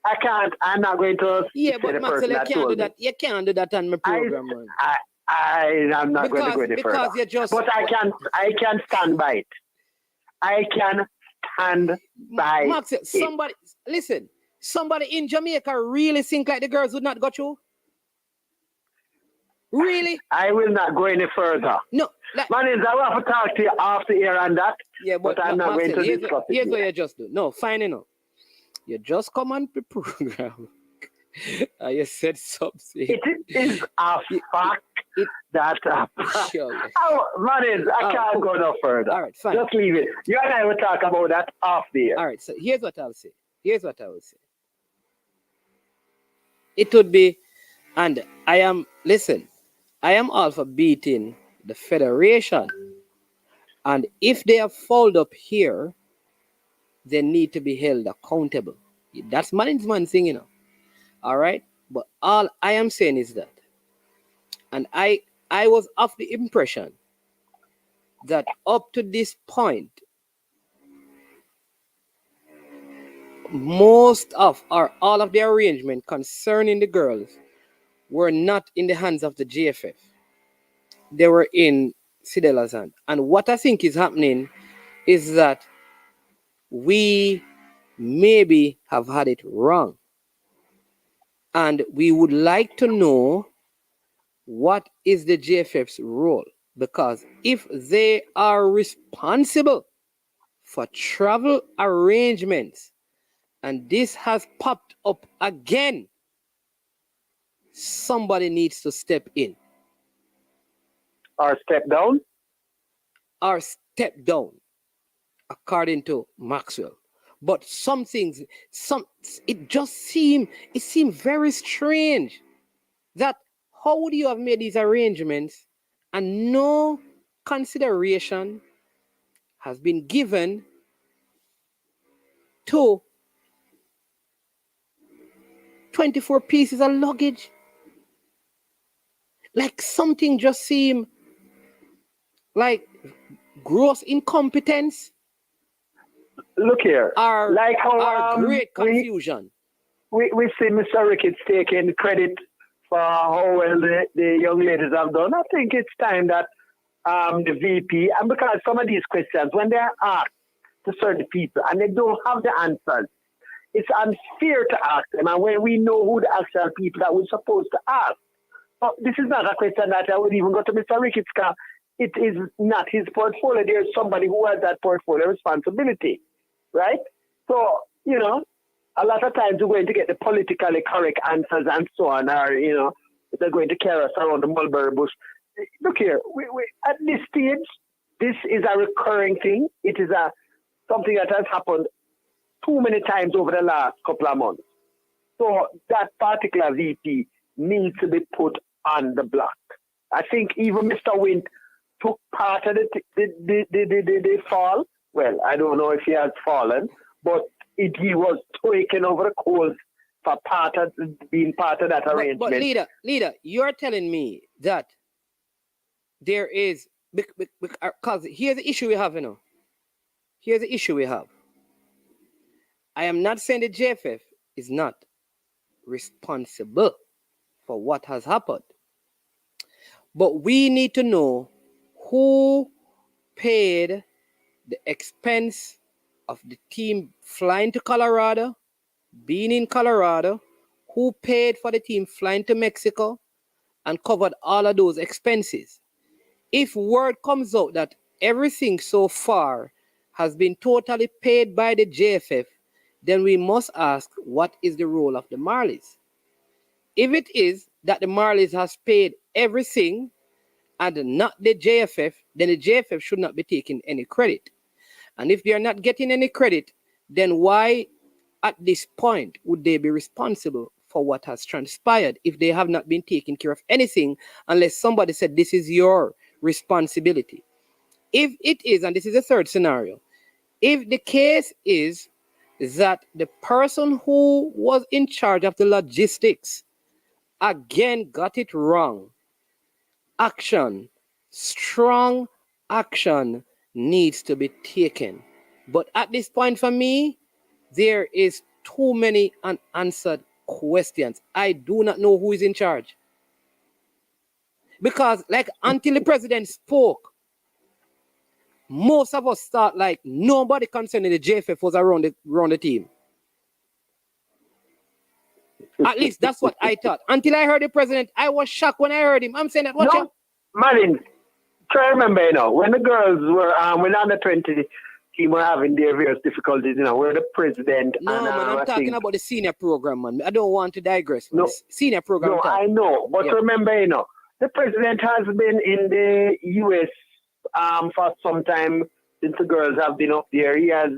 I'm not going to say but the Maxwell, you can't do that on my program, man. I'm not going to go any further. But I can stand by it. I can stand by Maxwell, it. Somebody in Jamaica really think like the girls would not go through? Really? I will not go any further. No. I will have to talk to you off the air on that. Yeah, but I'm not going to discuss it. Here's what you just do. No, fine enough. You just come on the program. You said something. It is a fact that I can't go no further. All right, fine. Just leave it. You and I will talk about that off the air. All right, so here's what I will say. It would be And I am all for beating the federation. And if they have fouled up here, they need to be held accountable. That's management thing, All right. But all I am saying is that, and I was of the impression that up to this point, most of or all of the arrangement concerning the girls were not in the hands of the GFF. They were in Sidela's hand. And what I think is happening is that we maybe have had it wrong. And we would like to know what is the GFF's role. Because if they are responsible for travel arrangements and this has popped up again, somebody needs to step in. Or step down? Or step down, according to Maxwell. But some things, it seemed very strange that how would you have made these arrangements and no consideration has been given to 24 pieces of luggage? Like something just seemed like gross incompetence. Look here, or like how great confusion. We see Mr. Ricketts taking credit for how well the young ladies have done. I think it's time that the VP, and because some of these questions, when they are asked to certain people and they don't have the answers, it's unfair to ask them. And when we know who the actual people that we're supposed to ask, but this is not a question that I would even go to Mr. Ricketts because it is not his portfolio. There's somebody who has that portfolio responsibility, right? So, a lot of times we're going to get the politically correct answers and so on, or, they're going to carry us around the mulberry bush. Look here, we at this stage, this is a recurring thing. It is something that has happened too many times over the last couple of months. So that particular VP needs to be put on the block. I think even Mr. Wint took part of the fall. Well, I don't know if he has fallen, but he was taken over the coals for being part of that arrangement. But leader, you're telling me that there is, because here's the issue we have, Here's the issue we have. I am not saying the JFF is not responsible for what has happened. But we need to know who paid the expense of the team flying to Colorado, being in Colorado, who paid for the team flying to Mexico and covered all of those expenses. If word comes out that everything so far has been totally paid by the JFF, then we must ask, what is the role of the Marlies? If it is that the Marlies has paid everything and not the JFF, then the JFF should not be taking any credit. And if they are not getting any credit, then why at this point would they be responsible for what has transpired if they have not been taking care of anything unless somebody said this is your responsibility? If it is, and this is the third scenario, if the case is that the person who was in charge of the logistics again got it wrong, strong action needs to be taken. But at this point for me, there is too many unanswered questions. I do not know who is in charge. Because until the president spoke, most of us thought nobody concerning the JFF was around the team. At least that's what I thought. Until I heard the president, I was shocked when I heard him. I'm saying that. Watch out. Martin, try to remember, when the girls were, when under 20 team were having their various difficulties, where the president. No, man, I'm talking about the senior program, man. I don't want to digress. Man. No, senior program. No, I know, but remember, the president has been in the U.S. For some time since the girls have been up there. He has,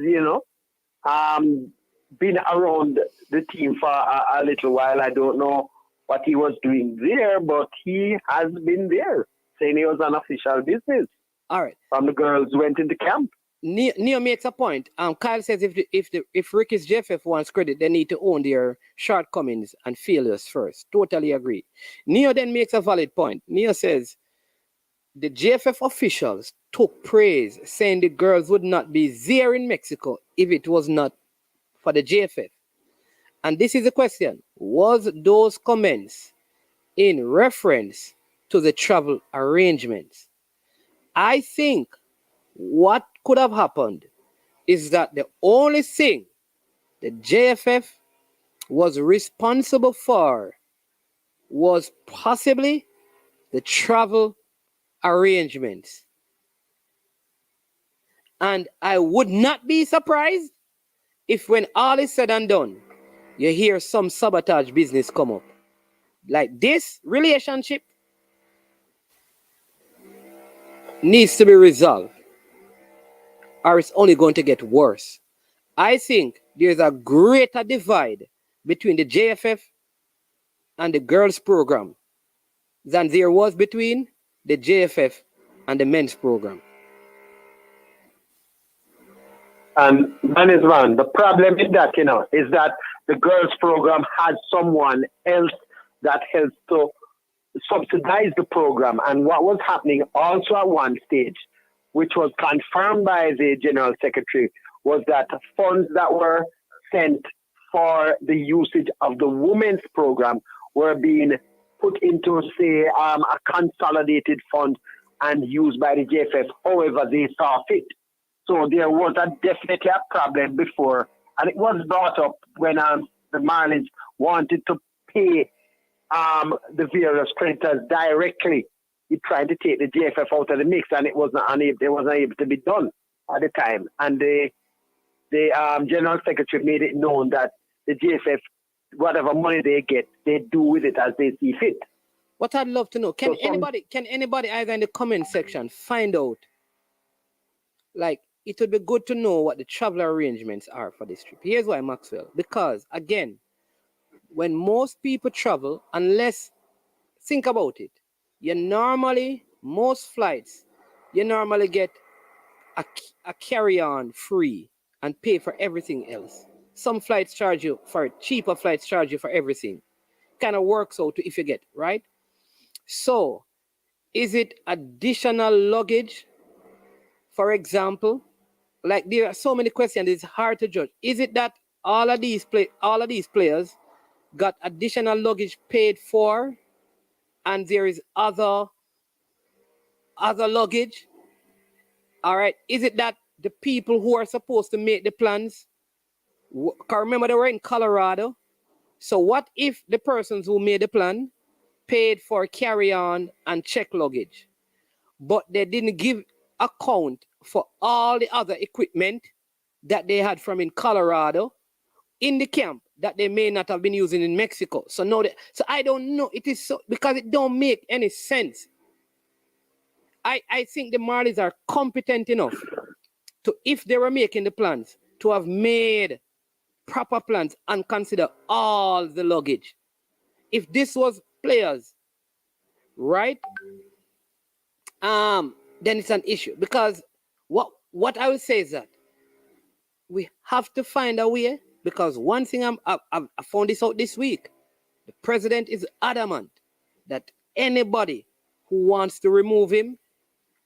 been around the team for a little while. I don't know what he was doing there, but he has been there, saying he was an official business. All right. From the girls who went into camp. Neo makes a point. Kyle says if Ricky's JFF wants credit, they need to own their shortcomings and failures first. Totally agree. Neo then makes a valid point. Neo says the JFF officials took praise, saying the girls would not be there in Mexico if it was not for the JFF. And this is the question. Was those comments in reference to the travel arrangements? I think what could have happened is that the only thing the JFF was responsible for was possibly the travel arrangements. And I would not be surprised if when all is said and done, you hear some sabotage business come up. Like this relationship needs to be resolved, or it's only going to get worse. I think there's a greater divide between the JFF and the girls program than there was between the JFF and the men's program. And man, the problem is that, is that the girls program had someone else that helps to subsidize the program. And what was happening also at one stage, which was confirmed by the General Secretary, was that funds that were sent for the usage of the women's program were being put into, say, a consolidated fund and used by the JFF however they saw fit. So there was definitely a problem before, and it was brought up when the Marlins wanted to pay the various creditors directly. He tried to take the JFF out of the mix, and it wasn't able to be done at the time. And the General Secretary made it known that the JFF, whatever money they get, they do with it as they see fit. What I'd love to know, can anybody either in the comment section find out, like, it would be good to know what the travel arrangements are for this trip. Here's why, Maxwell. Because, again, when most people travel, unless, think about it, most flights, you normally get a carry-on free and pay for everything else. Some flights charge you for cheaper flights, charge you for everything. Kind of works out if you get, right? So, is it additional luggage? For example, like there are so many questions, it's hard to judge. Is it that all of these players got additional luggage paid for, and there is other luggage? All right. Is it that the people who are supposed to make the plans, remember they were in Colorado? So what if the persons who made the plan paid for carry-on and check luggage, but they didn't give account for all the other equipment that they had from in Colorado in the camp that they may not have been using in Mexico? So I don't know. It is so, because it don't make any sense. I think the Marlies are competent enough to, if they were making the plans, to have made proper plans and consider all the luggage. If this was players, right? Then it's an issue, because what I would say is that we have to find a way, because one thing I found this out this week, the president is adamant that anybody who wants to remove him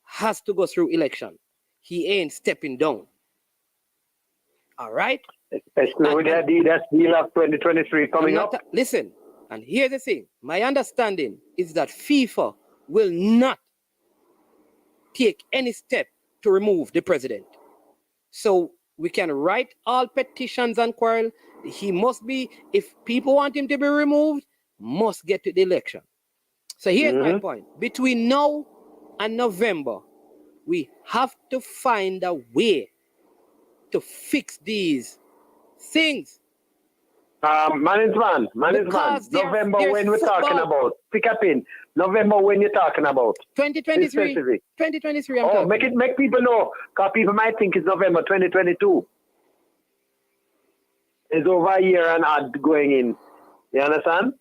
has to go through election. He ain't stepping down. All right? Especially with the Adidas deal of 2023 coming up. Listen, and here's the thing. My understanding is that FIFA will not take any step to remove the president. So we can write all petitions and quarrel. He must be, if people want him to be removed, must get to the election. So here's my point. Between now and November, we have to find a way to fix these things. Man. November when we're talking about. Pick up in. November when you're talking about. 2023. 2023. Make people know, because people might think it's November 2022. It's over a year and odd going in. You understand?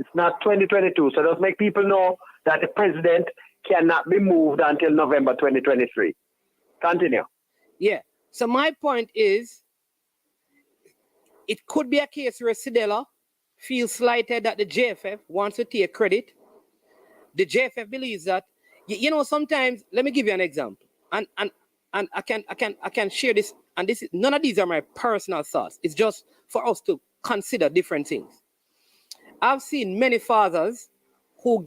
It's not 2022. So just make people know that the president cannot be moved until November 2023. Continue. Yeah. So my point is, it could be a case where Sidela feels slighted that the JFF wants to take credit. The JFF believes that, you know, sometimes, let me give you an example. And I can share this, and this is, none of these are my personal thoughts. It's just for us to consider different things. I've seen many fathers who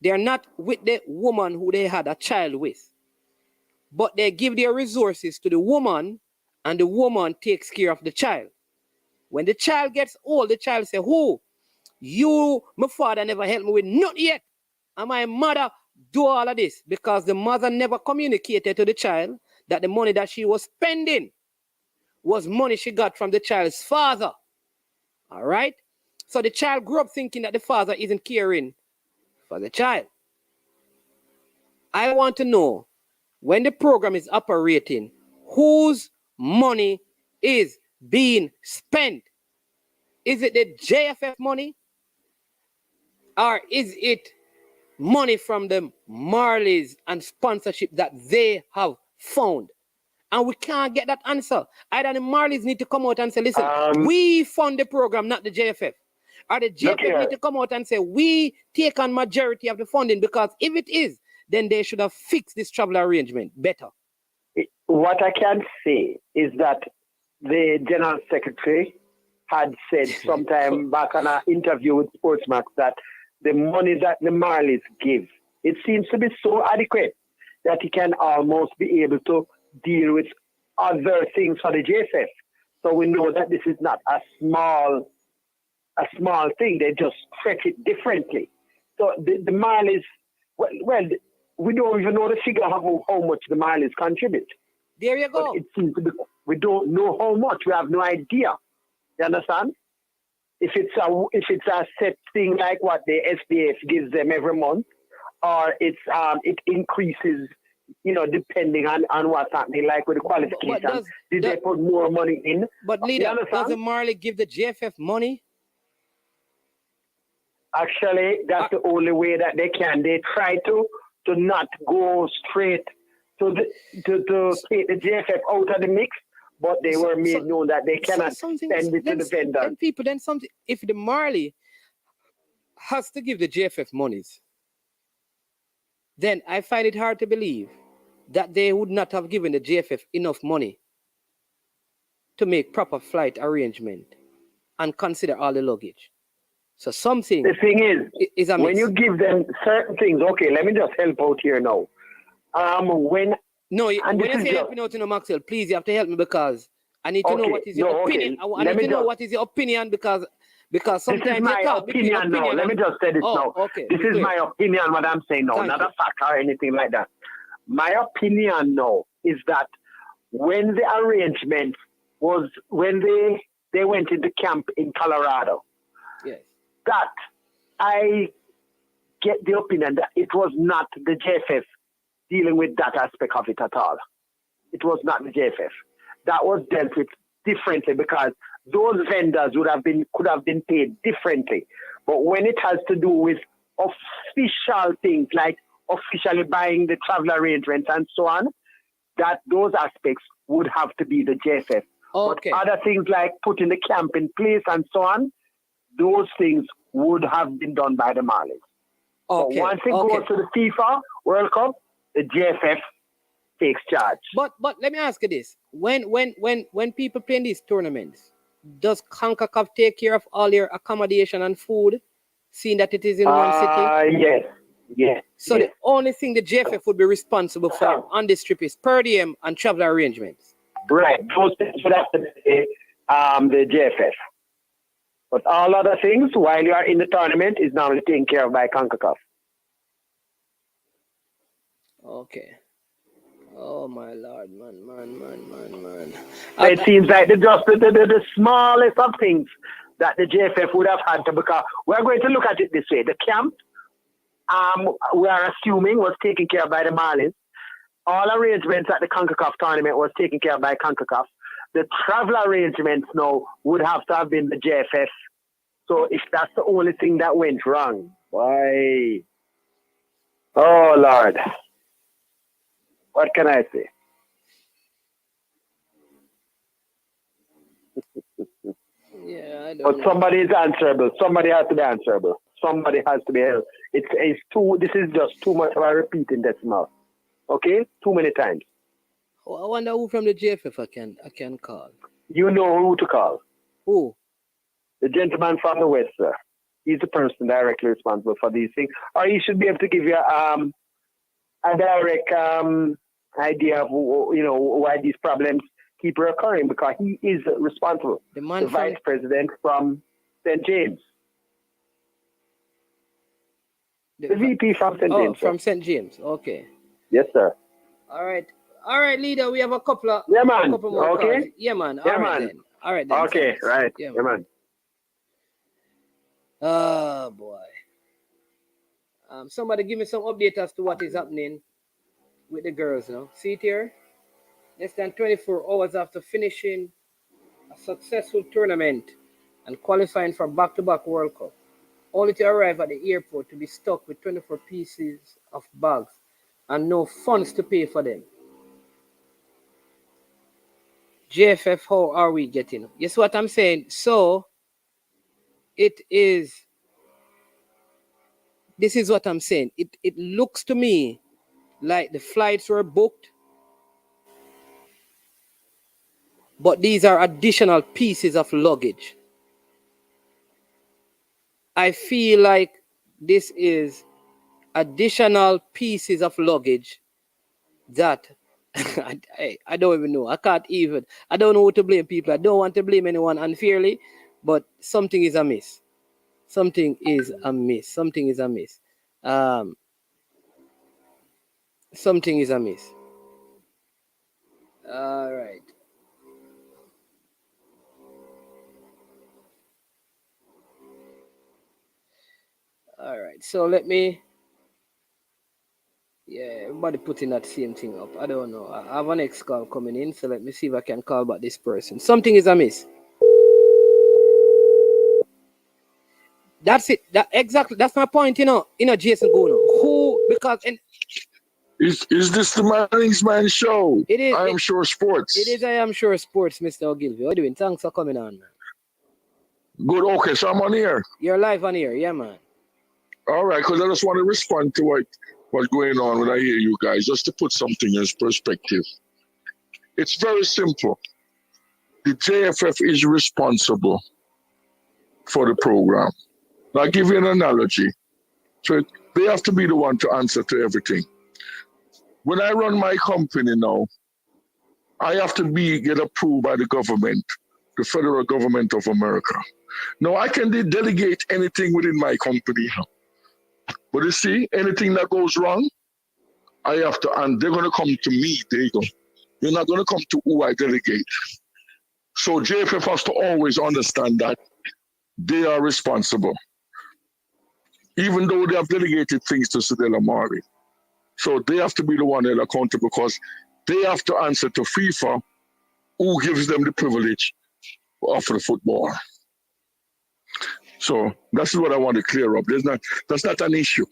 they're not with the woman who they had a child with, but they give their resources to the woman, and the woman takes care of the child. When the child gets old, the child says, "Who? You, my father never helped me with nothing yet. And my mother do all of this," because the mother never communicated to the child that the money that she was spending was money she got from the child's father. All right? So the child grew up thinking that the father isn't caring for the child. I want to know, when the program is operating, whose money is being spent? Is it the JFF money? Or is it money from the Marleys and sponsorship that they have found? And we can't get that answer. Either the Marleys need to come out and say, listen, we fund the program, not the JFF. Or the JFF need to come out and say, we take on majority of the funding, because if it is, then they should have fixed this travel arrangement better. What I can say is that the General Secretary had said sometime back on an interview with Sportsmax that the money that the Marleys give, it seems to be so adequate that he can almost be able to deal with other things for the JFF. So we know that this is not a small thing. They just treat it differently. So the Marleys, well, we don't even know the figure of how much the Marleys contribute. There you go. But it seems to be, we don't know how much. We have no idea. You understand? If it's a set thing like what the SDF gives them every month, or it increases, you know, depending on what's happening, like with the qualification. Did they put more money in? But leader, does the Marley give the JFF money? Actually, that's the only way that they can. They try to not go straight to take the JFF out of the mix, but they were made known that they cannot send it to the vendor. If the Marley has to give the JFF monies, then I find it hard to believe that they would not have given the JFF enough money to make proper flight arrangement and consider all the luggage. So something. The thing is a when you give them certain things, okay, let me just help out here now. When you say helping out, Maxwell, please, you have to help me, because I need to know what is your opinion. I need to know what is your opinion, because sometimes this is my opinion now. Let me just say this now. Okay, this is my opinion, what I'm saying now, not a fact or anything like that. My opinion now is that when the arrangement was, when they went into camp in Colorado, yes, that I get the opinion that it was not the JFF dealing with that aspect of it at all. It was not the JFF. That was dealt with differently, because those vendors could have been paid differently. But when it has to do with official things like officially buying the travel arrangements and so on, that those aspects would have to be the JFF. Okay. But other things like putting the camp in place and so on, those things would have been done by the Marlies. Okay. But once it goes to the FIFA World Cup, the JFF takes charge. But let me ask you this: when people play in these tournaments, does CONCACAF take care of all your accommodation and food, seeing that it is in one city? Yes. So the only thing the JFF would be responsible for on this trip is per diem and travel arrangements. Right. Those things would have to be the JFF. But all other things, while you are in the tournament, is normally taken care of by CONCACAF. Okay. Oh my Lord, man. It seems like the smallest of things that the JFF would have had to, because we're going to look at it this way. The camp, we are assuming, was taken care of by the Marlies. All arrangements at the CONCACAF tournament was taken care of by CONCACAF. The travel arrangements now would have to have been the JFF So if that's the only thing that went wrong, why? Oh Lord, what can I say? Yeah, I don't But know. somebody is answerable. Somebody has to be answerable. Somebody has to be held. It's too. This is just too much of a repeating decimal. Okay, too many times. Oh, I wonder who from the JFF I can call. You know who to call. Who? The gentleman from the West, sir. He's the person directly responsible for these things. Or he should be able to give you a direct idea of why these problems keep recurring, because he is responsible. The vice president from St. James. The VP from St. James. Oh, from St. James. Okay. Yes, sir. All right, leader. We have a couple of couple more okay. cards. Yeah, man. Yeah, All right, man. then. All right, then. Okay, thanks. right. Yeah, man. Oh boy. Somebody give me some update as to what is happening with the girls now. See it here? Less than 24 hours after finishing a successful tournament and qualifying for back-to-back World Cup, only to arrive at the airport to be stuck with 24 pieces of bags and no funds to pay for them. JFF, how are we getting? Guess what I'm saying? So, this is what I'm saying. It looks to me like the flights were booked, but these are additional pieces of luggage. I feel like this is additional pieces of luggage that I don't even know. I don't know who to blame people. I don't want to blame anyone unfairly, but something is amiss. Something is amiss. Something is amiss. Something is amiss. All right. All right. So let me. Yeah, everybody putting that same thing up. I don't know. I have an next call coming in, so let me see if I can call back this person. Something is amiss. That's it. Exactly. That's my point. Jason Gono. Who? Because is this the Manning's Man show? It is. I am sure sports. It is. I am sure sports, Mr. Ogilvy. How are you doing? Thanks for coming on, man. Good. Okay, so I'm on here. You're live on here, yeah, man. All right, because I just want to respond to what's going on when I hear you guys, just to put something in perspective. It's very simple. The JFF is responsible for the program. I'll give you an analogy. So they have to be the one to answer to everything. When I run my company now, I have to get approved by the government, the federal government of America. Now, I can delegate anything within my company. But you see, anything that goes wrong, I have to, and they're going to come to me. There you go. They're not going to come to who I delegate. So JFF has to always understand that they are responsible, even though they have delegated things to Sadella Mari. So they have to be the one that are accountable, because they have to answer to FIFA, who gives them the privilege of the football. So that's what I want to clear up. That's not an issue.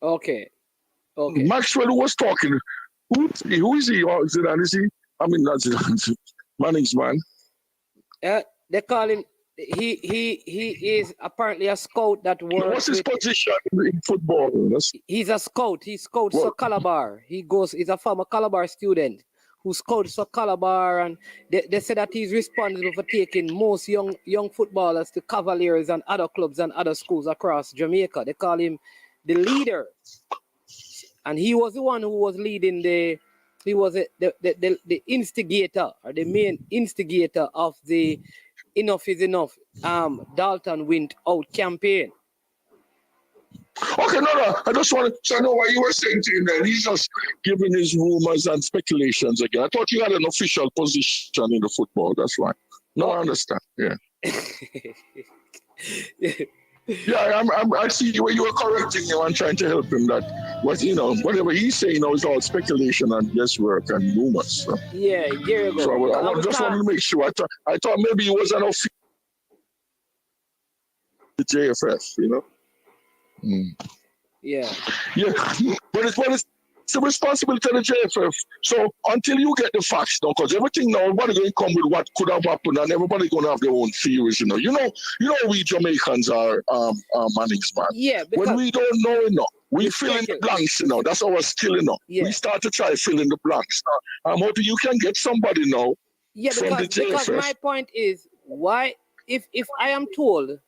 Okay. Maxwell was talking. Who is he? Or Zidane, is he? I mean, not Zidane. Manning's man. They call him. He is apparently a scout that works. What's his position in football? He's a scout. He scouts for Calabar. He's a former Calabar student who scouts for Calabar, and they say that he's responsible for taking most young footballers to Cavaliers and other clubs and other schools across Jamaica. They call him the leader, and he was the one who was leading the instigator, or the main instigator of the Enough is Enough Dalton Wint Out campaign. Okay, no. I just wanted to know what you were saying to him then. He's just giving his rumors and speculations again. I thought you had an official position in the football. That's why. No, I understand. Yeah. Yeah, I see where you were correcting him and trying to help him. That whatever he's saying now is all speculation and guesswork and rumors. So. Yeah, there you go. So I just wanted to make sure. I thought maybe it was an official. the JFF, you know. Yeah. Yeah, but it's the responsibility of the JFF. So until you get the facts, now, because everything now, everybody going to come with what could have happened, and everybody going to have their own theories. You know, we Jamaicans are mannings, man. Yeah, because when we don't know enough, we fill in the blanks. You know, that's our skill. You know, we start to try fill in the blanks. I'm hoping you can get somebody now. Yeah, from the because JFF. my point is, why if I am told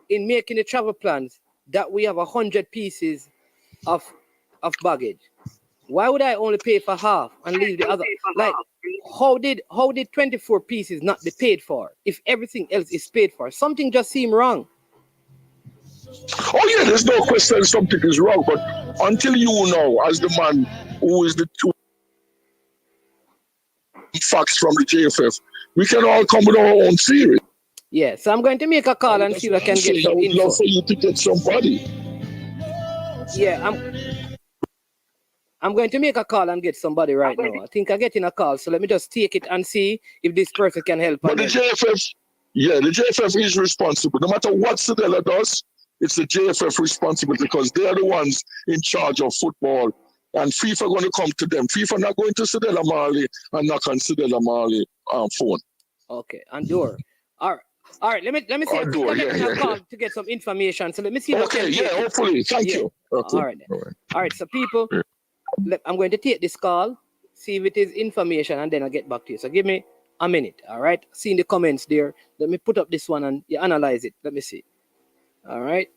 in making the travel plans that we have 100 pieces of baggage, why would I only pay for half and leave the other? Like, how did 24 pieces not be paid for if everything else is paid for? Something just seemed wrong. Oh yeah, there's no question something is wrong, but until you know, as the man who is the two facts from the JFF, we can all come with our own theory. Yeah, so I'm going to make a call and see if I can get some I would info. love for you to get somebody. Yeah, I'm going to make a call and get somebody right now. I think I'm getting a call, so let me just take it and see if this person can help. But the JFF, the JFF is responsible. No matter what Sedella does, it's the JFF responsibility because they are the ones in charge of football. And FIFA going to come to them. FIFA not going to Sedella Marley and knock on Sedella Marley phone. Okay, and door. All right. Let me see if I get a call to get some information. So let me see. Hopefully. Thank you. Okay. All right. All right. So people, I'm going to take this call, see if it is information, and then I'll get back to you. So give me a minute. All right. See in the comments there. Let me put up this one and you analyze it. Let me see. All right.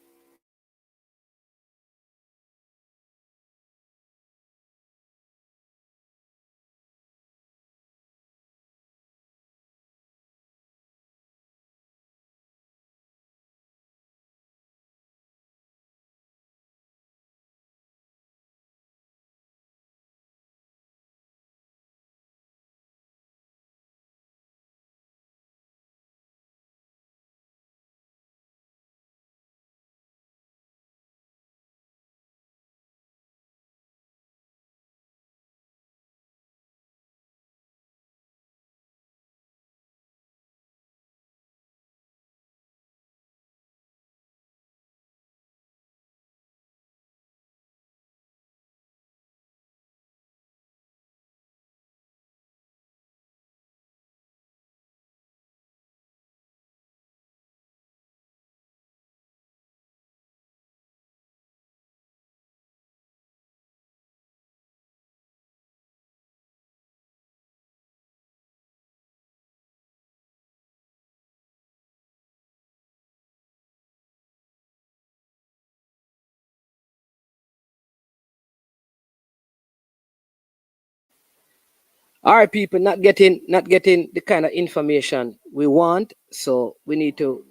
All right, people, not getting the kind of information we want, so we don't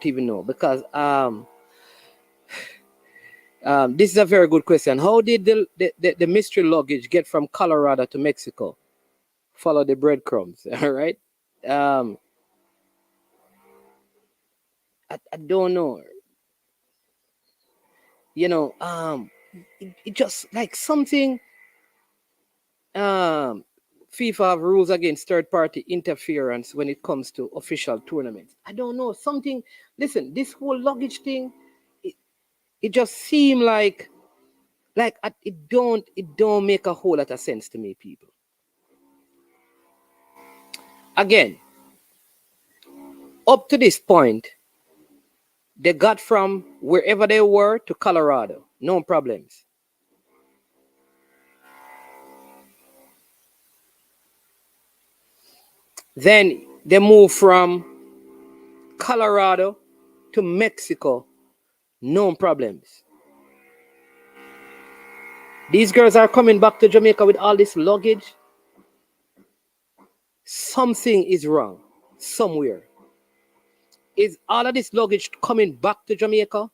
even know because this is a very good question. How did the mystery luggage get from Colorado to Mexico? Follow the breadcrumbs. All right. I don't know. You know, it just like something. FIFA have rules against third-party interference when it comes to official tournaments. I don't know something. Listen, this whole luggage thing, it just seemed like it don't make a whole lot of sense to me, people. Again, up to this point, they got from wherever they were to Colorado, no problems. Then they moved from Colorado to Mexico, no problems. These girls are coming back to Jamaica with all this luggage. Something is wrong somewhere. Is all of this luggage coming back to Jamaica?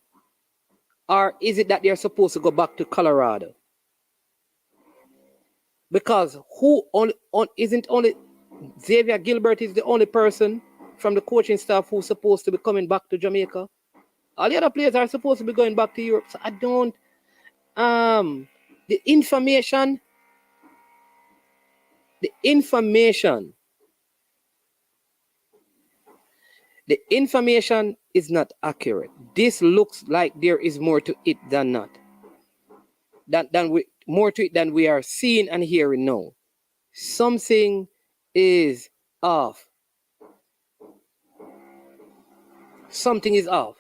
Or is it that they're supposed to go back to Colorado? Because isn't only Xavier Gilbert is the only person from the coaching staff who's supposed to be coming back to Jamaica? All the other players are supposed to be going back to Europe. So I don't the information The information is not accurate. This looks like there is more to it than not. More to it than we are seeing and hearing now. Something is off. Something is off.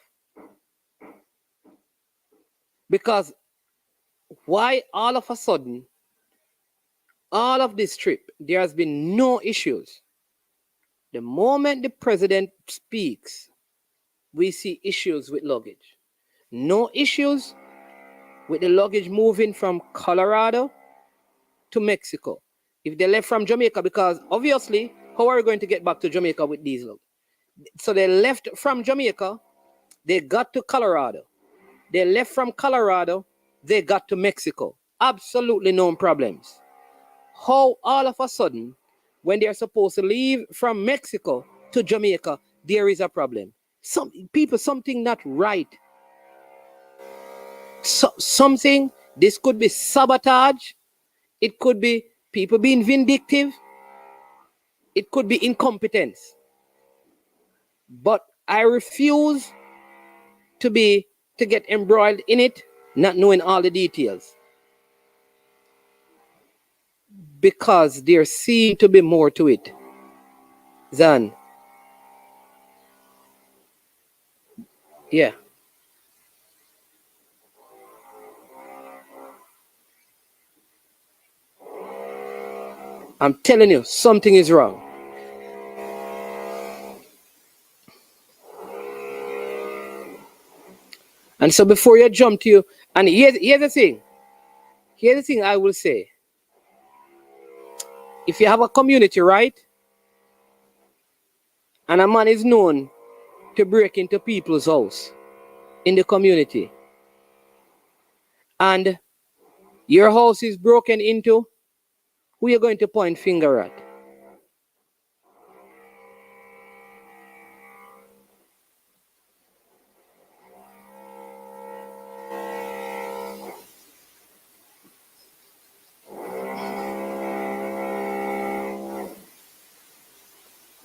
Because why all of a sudden, all of this trip, there has been no issues. The moment the president speaks, we see issues with luggage. No issues with the luggage moving from Colorado to Mexico. If they left from Jamaica, because obviously, how are we going to get back to Jamaica with these luggage? So they left from Jamaica, they got to Colorado. They left from Colorado, they got to Mexico. Absolutely no problems. How all of a sudden, when they're supposed to leave from Mexico to Jamaica, there is a problem. Something not right. Something, this could be sabotage. It could be people being vindictive. It could be incompetence. But I refuse to get embroiled in it, not knowing all the details. Because there seems to be more to it than, yeah. I'm telling you, something is wrong. And so before you jump to you, and here's the thing. Here's the thing I will say. If you have a community, right? And a man is known to break into people's house in the community, and your house is broken into, who are you going to point finger at?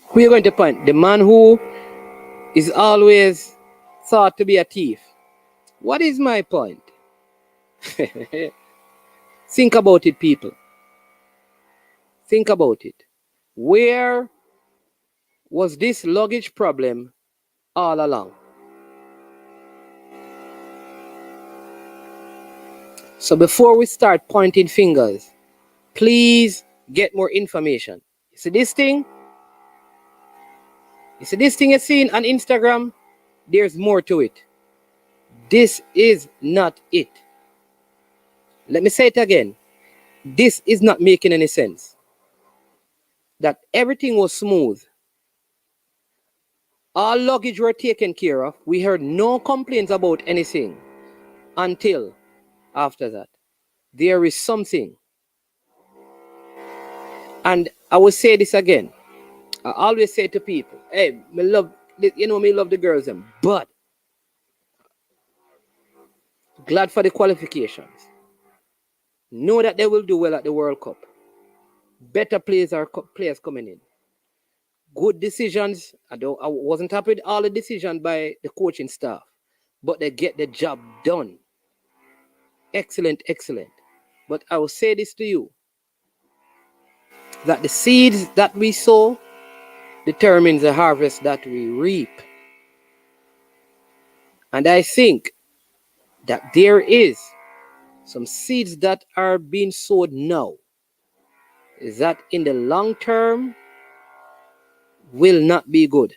Who are you going to point? The man who is always thought to be a thief. What is my point? Think about it, people. Think about it. Where was this luggage problem all along? So before we start pointing fingers, please get more information. You see this thing? You see this thing you're seeing on Instagram? There's more to it. This is not it. Let me say it again. This is not making any sense. That everything was smooth. All luggage were taken care of. We heard no complaints about anything until after that. There is something. And I will say this again. I always say to people, hey, me love the girls, but glad for the qualifications. Know that they will do well at the World Cup. Better players coming in. Good decisions. I wasn't happy with all the decisions by the coaching staff, but they get the job done. Excellent, excellent. But I will say this to you, that the seeds that we sow determines the harvest that we reap. And I think that there is some seeds that are being sowed now, is that in the long term will not be good.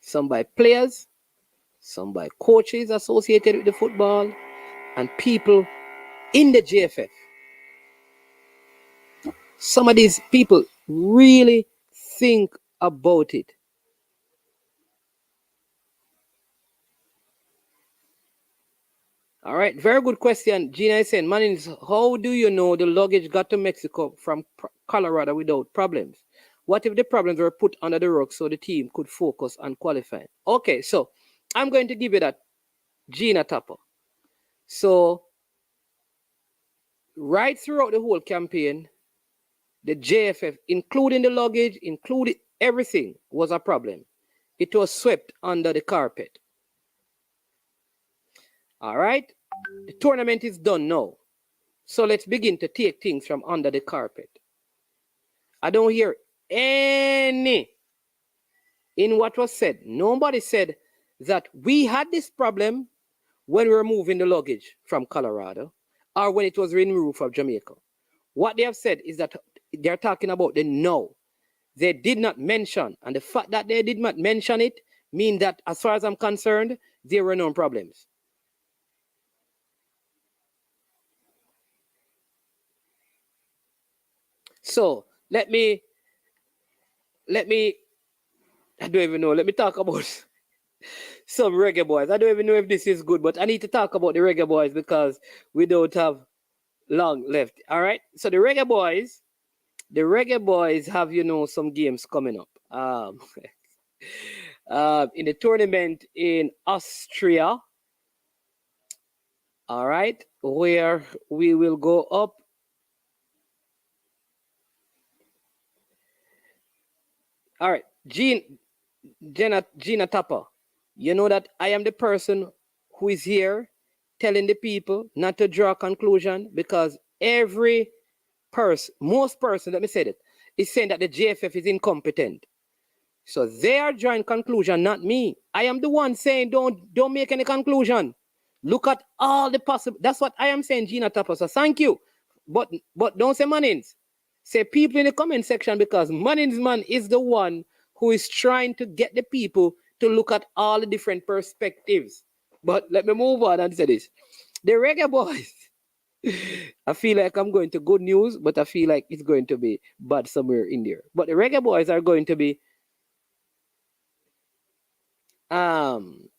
Some by players, some by coaches associated with the football, and people in the JFF. Some of these people really think about it. All right, very good question. Gina is saying, Manins, how do you know the luggage got to Mexico from Colorado without problems? What if the problems were put under the rug so the team could focus on qualifying? Okay, so I'm going to give you that, Gina Tapper. So right throughout the whole campaign, the JFF, including the luggage, including everything, was a problem. It was swept under the carpet. All right? The tournament is done now. So let's begin to take things from under the carpet. I don't hear any in what was said. Nobody said that we had this problem when we were moving the luggage from Colorado or when it was removed from Jamaica. What they have said is that they're talking about the no. They did not mention, and the fact that they did not mention it means that as far as I'm concerned, there were no problems. So let me, I don't even know, let me talk about some reggae boys. I don't even know if this is good, but I need to talk about the reggae boys because we don't have long left. All right. So the reggae boys have, you know, some games coming up. In the tournament in Austria. All right, where we will go up. All right, Gina Tapper, you know that I am the person who is here telling the people not to draw a conclusion because most person, let me say that, is saying that the JFF is incompetent. So they are drawing conclusion, not me. I am the one saying don't make any conclusion. Look at all the possible. That's what I am saying, Gina Tapper. So thank you. But don't say Mannings. Say people in the comment section because Mannings man is the one who is trying to get the people to look at all the different perspectives. But let me move on and say this. The reggae boys. I feel like I'm going to good news, but I feel like it's going to be bad somewhere in there. But the reggae boys are going to be playing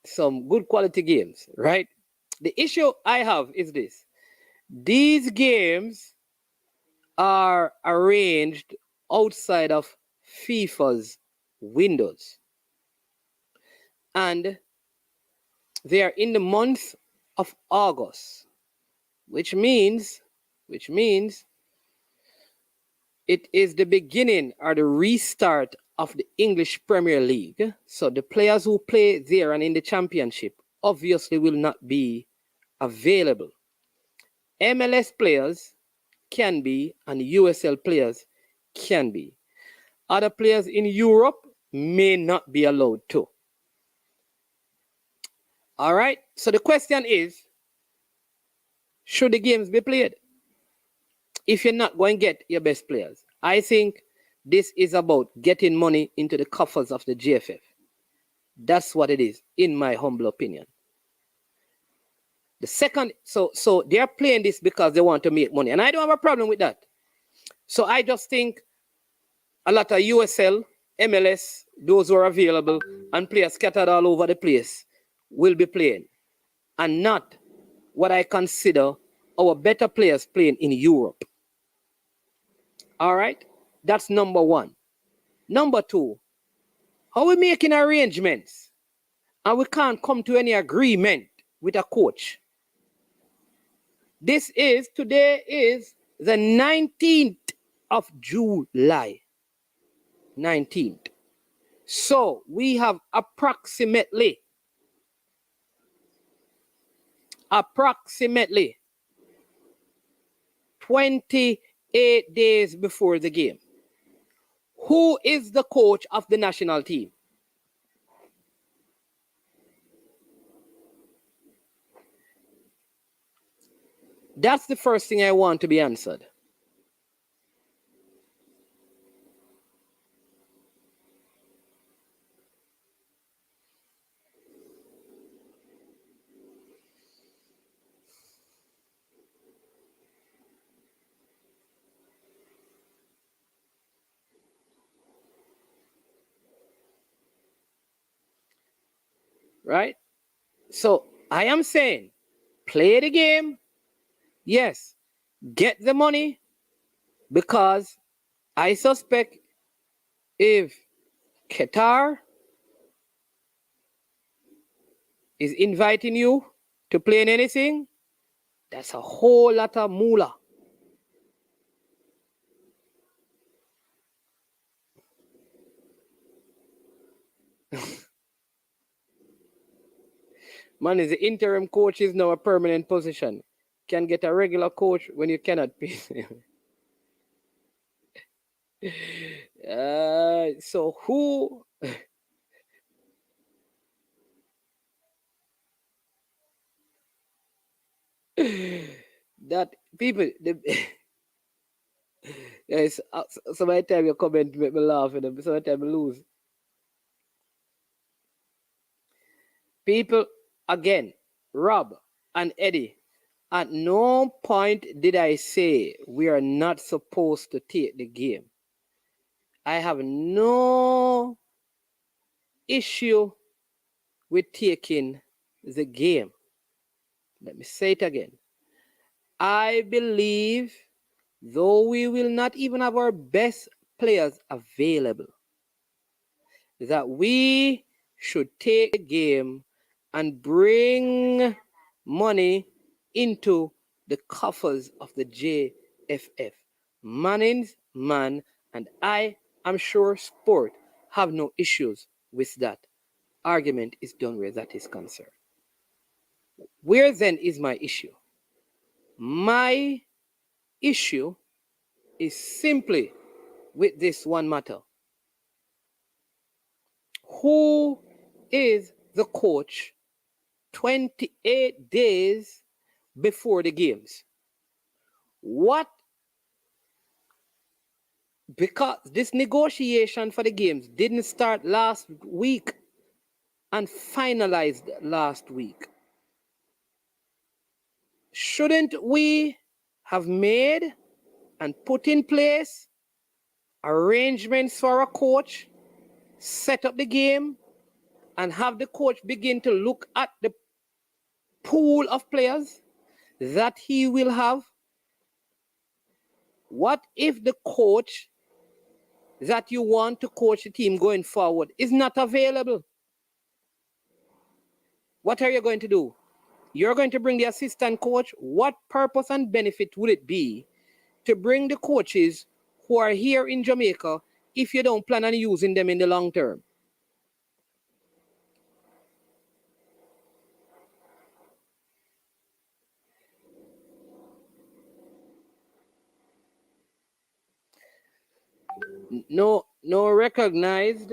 some good quality games, right? The issue I have is this. These games are arranged outside of FIFA's windows. And they are in the month of August, which means it is the beginning or the restart of the English Premier League. So the players who play there and in the championship obviously will not be available. MLS players can be and USL players can be. Other players in Europe may not be allowed to. All right. So the question is, should the games be played? If you're not going to get your best players, I think this is about getting money into the coffers of the GFF. That's what it is, in my humble opinion. The second, so they're playing this because they want to make money, and I don't have a problem with that. So I just think a lot of USL, MLS, those who are available, and players scattered all over the place will be playing, and not what I consider our better players playing in Europe. All right? That's number one. Number two, how we making arrangements and we can't come to any agreement with a coach? Today is the 19th of July. 19th. So we have approximately 28 days before the game. Who is the coach of the national team? That's the first thing I want to be answered. Right? So I am saying, play the game. Yes, get the money, because I suspect if Qatar is inviting you to play in anything, that's a whole lot of moolah. Man, is the interim coach is now a permanent position. Can get a regular coach when you cannot pay him. So who that people yes, so many time you comment make me laugh and so many time I lose. People again, Rob and Eddie, at no point did I say we are not supposed to take the game. I have no issue with taking the game. Let me say it again. I believe, though we will not even have our best players available, that we should take the game and bring money into the coffers of the JFF. Manning's man, and I am sure sport have no issues with that. Argument is done where that is concerned. Where then is my issue? My issue is simply with this one matter. Who is the coach 28 days before the games? What? Because this negotiation for the games didn't start last week and finalized last week. Shouldn't we have made and put in place arrangements for a coach, set up the game, and have the coach begin to look at the pool of players that he will have? What if the coach that you want to coach the team going forward is not available? What are you going to do? You're going to bring the assistant coach. What purpose and benefit would it be to bring the coaches who are here in Jamaica if you don't plan on using them in the long term? No recognized.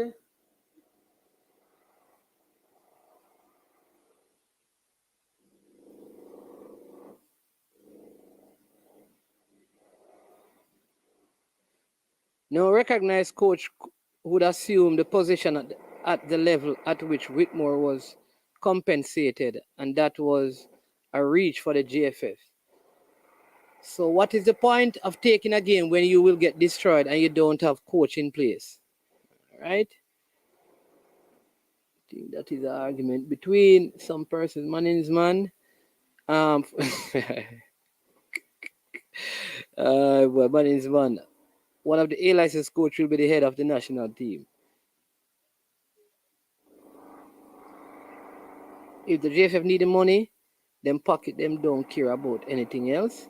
No recognized coach would assume the position at the level at which Whitmore was compensated, and that was a reach for the JFF. So what is the point of taking a game when you will get destroyed and you don't have coach in place? Right? I think that is an argument between some persons. Manning's man. Manning's man. One of the A-licensed coach will be the head of the national team. If the JFF need the money, them pocket them don't care about anything else.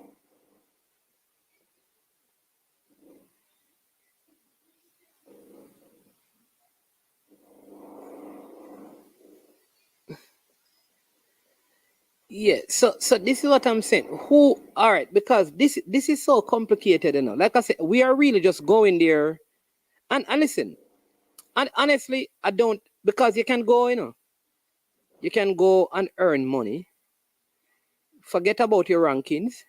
Yeah, so this is what I'm saying. All right, because this is so complicated, you know. Like I said, we are really just going there and listen. And honestly, I don't, because you can go, you know, you can go and earn money, forget about your rankings,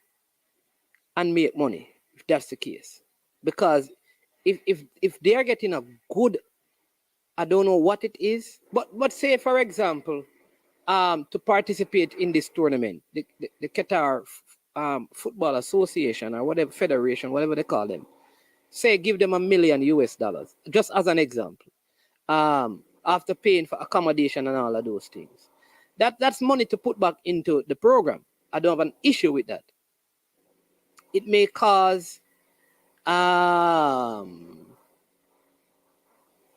and make money, if that's the case. Because if they are getting a good, I don't know what it is, but say for example, to participate in this tournament, the Qatar Football Association or whatever federation, whatever they call them, say give them $1 million US, just as an example. After paying for accommodation and all of those things, that's money to put back into the program. I don't have an issue with that. It may cause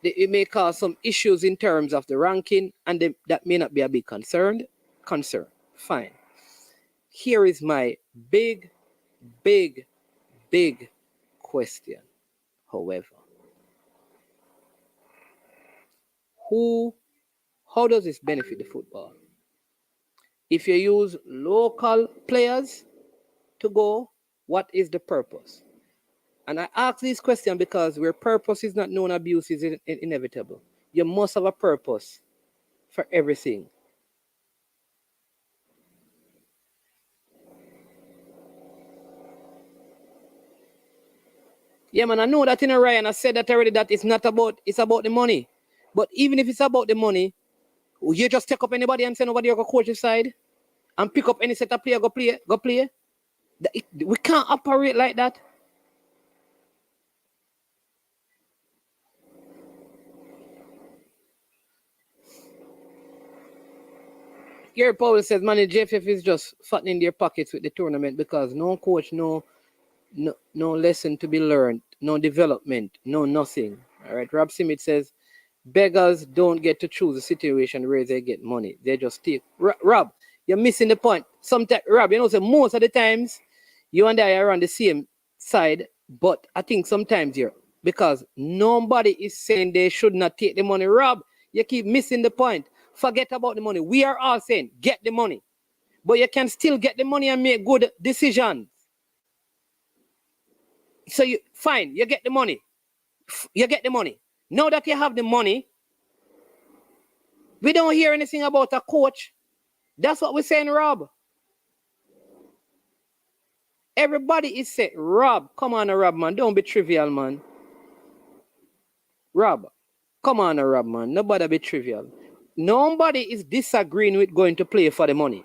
it may cause some issues in terms of the ranking, and that may not be a big concern. Fine. Here is my big question, however. How does this benefit the football? If you use local players to go, what is the purpose? And I ask this question because where purpose is not known, abuse is inevitable. You must have a purpose for everything. Yeah, man, I know that in a Ryan. I said that already, that it's about the money. But even if it's about the money, you just take up anybody and send nobody to coach your side and pick up any set of player, go play. We can't operate like that. Gary Powell says, man, the JFF is just fattening their pockets with the tournament because no coach, no lesson to be learned, no development, no nothing. All right. Rob Simit says, beggars don't get to choose a situation where they get money. They just take. Rob, you're missing the point. Sometimes, Rob, so most of the times, you and I are on the same side, but I think sometimes because nobody is saying they should not take the money. Rob, you keep missing the point. Forget about the money. We are all saying, get the money. But you can still get the money and make good decisions. So you get the money. You get the money. Now that you have the money, we don't hear anything about a coach. That's what we're saying, Rob. Everybody is saying, Rob, come on, Rob, man. Don't be trivial, man. Rob, come on, Rob, man. Nobody be trivial. Nobody is disagreeing with going to play for the money.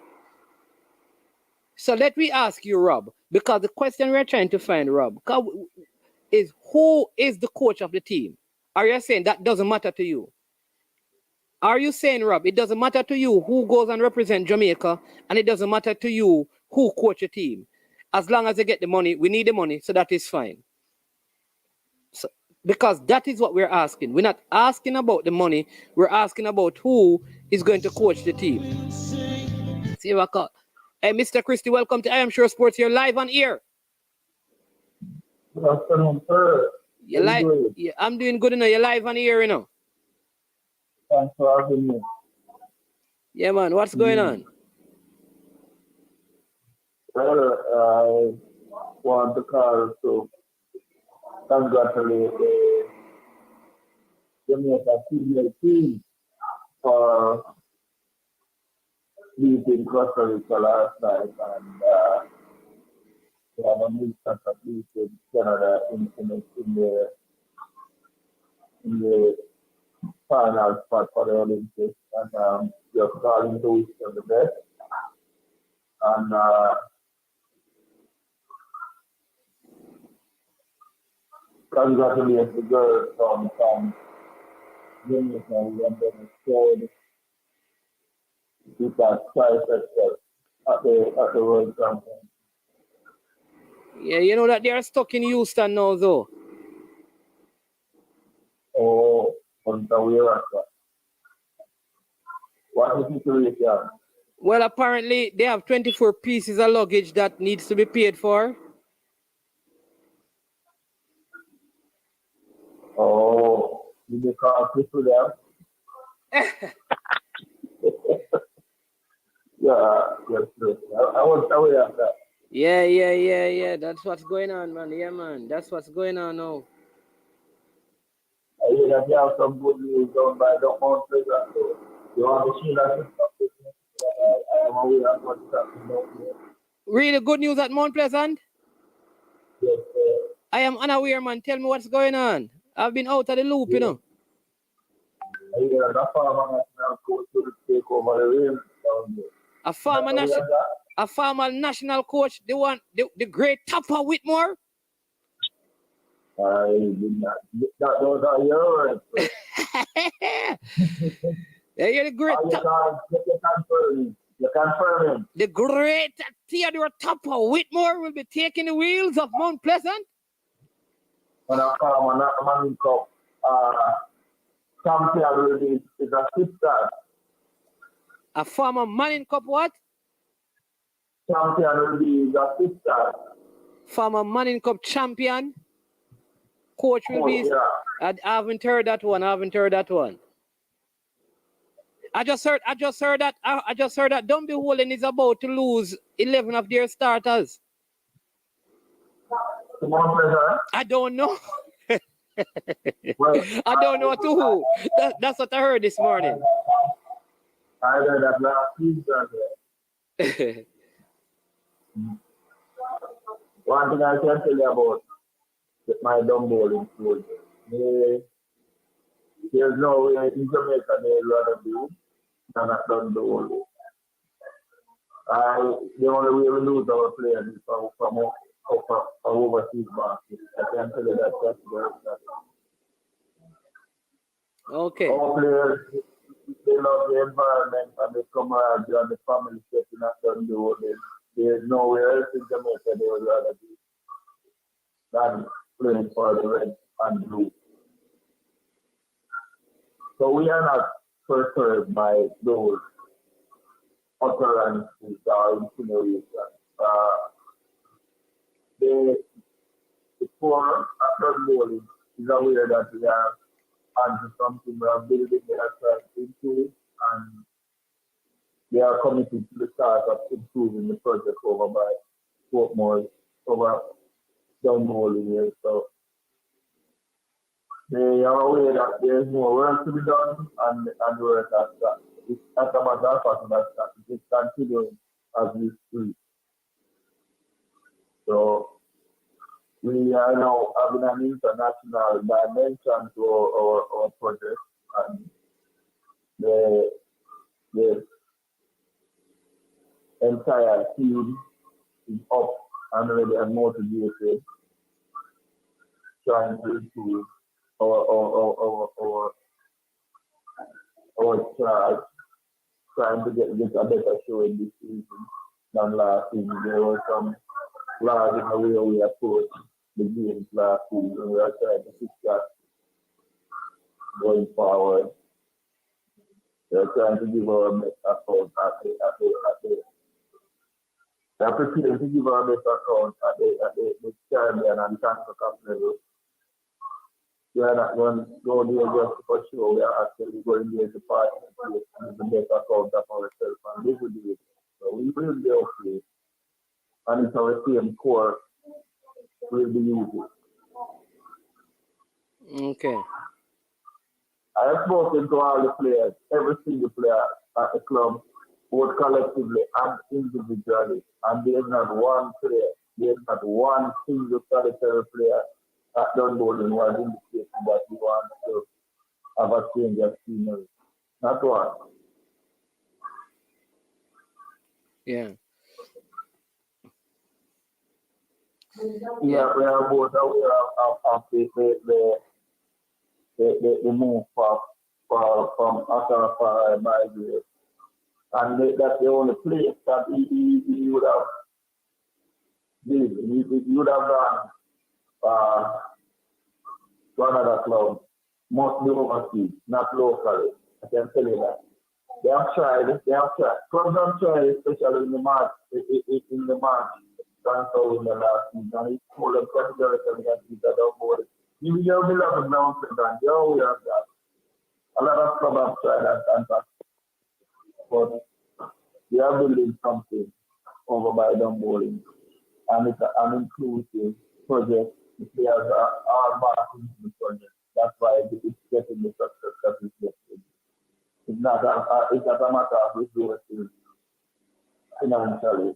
So let me ask you, Rob, because the question we're trying to find, Rob, is who is the coach of the team? Are you saying that doesn't matter to you? Are you saying, Rob, it doesn't matter to you who goes and represent Jamaica, and it doesn't matter to you who coach a team? As long as they get the money, we need the money, so that is fine. So, because that is what we're asking. We're not asking about the money. We're asking about who is going to coach the team. See what I call. Hey, Mr. Christie, welcome to I Am Sure Sports. You're live on air. Good afternoon, sir. You're live. Yeah, I'm doing good enough. You're live on air, Thanks for having me. Yeah, man. What's going on? Well, I want to call to congratulate the Jamaica female team for beating Costa Rica last night, and they have a new chance of beating Canada in the final spot for the Olympics, and just calling to wish them the best. And congratulate the girls from Jamaica and then scored with that trifecta at the World Championship. Yeah, you know that they are stuck in Houston now, though. Oh, on the way at that. What is the situation? Well, apparently they have 24 pieces of luggage that needs to be paid for. Oh, you may call to them. Yeah, yes. I was aware of that. Yeah. That's what's going on, man. Yeah, man. That's what's going on now. I hear that you have some good news done by the Mount Pleasant. So you want to see that stuff? I am aware of what's happening. Really good news at Mount Pleasant? Yes, sir. I am unaware, man. Tell me what's going on. I've been out of the loop, I hear that farmer national coach will take over the reins down there. A former national coach, the great Tapa Whitmore. I did not. That was a year. Yeah, you're the great. You confirm him. The great Theodore Tapa Whitmore will be taking the wheels of Mount Pleasant. When a farmer Manning Cup champion will be is a sister. A former Manning Cup what? Champion will be a sister. Former Manning Cup champion. Coach will be. Yeah. I haven't heard that one. I just heard that Dumby Holland is about to lose 11 of their starters. I don't know. Well, I don't know to who. That's what I heard this morning. I heard that last season. One thing I can tell you about my dumb bowling school, there's no way in Jamaica they'd rather do than at dumb bowling. The only way we lose our players is from overseas market. I can tell you that. Okay. Our players, they love the environment and the camaraderie and the family setting at dumb bowling. There's nowhere else in Jamaica they would rather do than playing for the red and blue. So we are not perturbed by those utterances or insinuations. The poor after bowling is aware that we are onto something, we are building ourselves into it, and they are committed to the start of improving the project over by Portmore, over down bowling here. So they are aware that there is more work to be done, and work that it's not a matter of fact that it is continuing as we speak. So we are now having an international dimension to our project, and the entire team is up and ready and motivated, trying to improve our charge, trying to get a better show in this season than last season. There were some flaws in the way we approached the games last season. We are trying to fix that going forward. We are trying to give our best account we are prepared to give our best account at the Caribbean and Transfer Cup level. We are not going to go there just for sure. We are actually going there to participate and the best account of ourselves, and we will do it. So we will be okay. And it's our same core we'll be using. Okay. I have spoken to all the players, every single player at the club, both collectively and individually, and there's not one single solitary player at Dunboden who has indicated that he wants to have a change of scenery. Not one. Yeah. We are both aware of the move from Cassava by the, and that's the only place that he would have did. He would have gone to another club, must be overseas, not locally. I can tell you that. They have tried. Clubs have tried, especially in the March transfer in the last season. He told them categorically that he's at our board. You will be loving announcement, and you're aware of that. A lot of clubs have tried that contract, but we are building something over by Dunboling, and it's an inclusive project. The players are all back into the project. That's why it's getting the success that it's getting. It's not a matter of resources financially.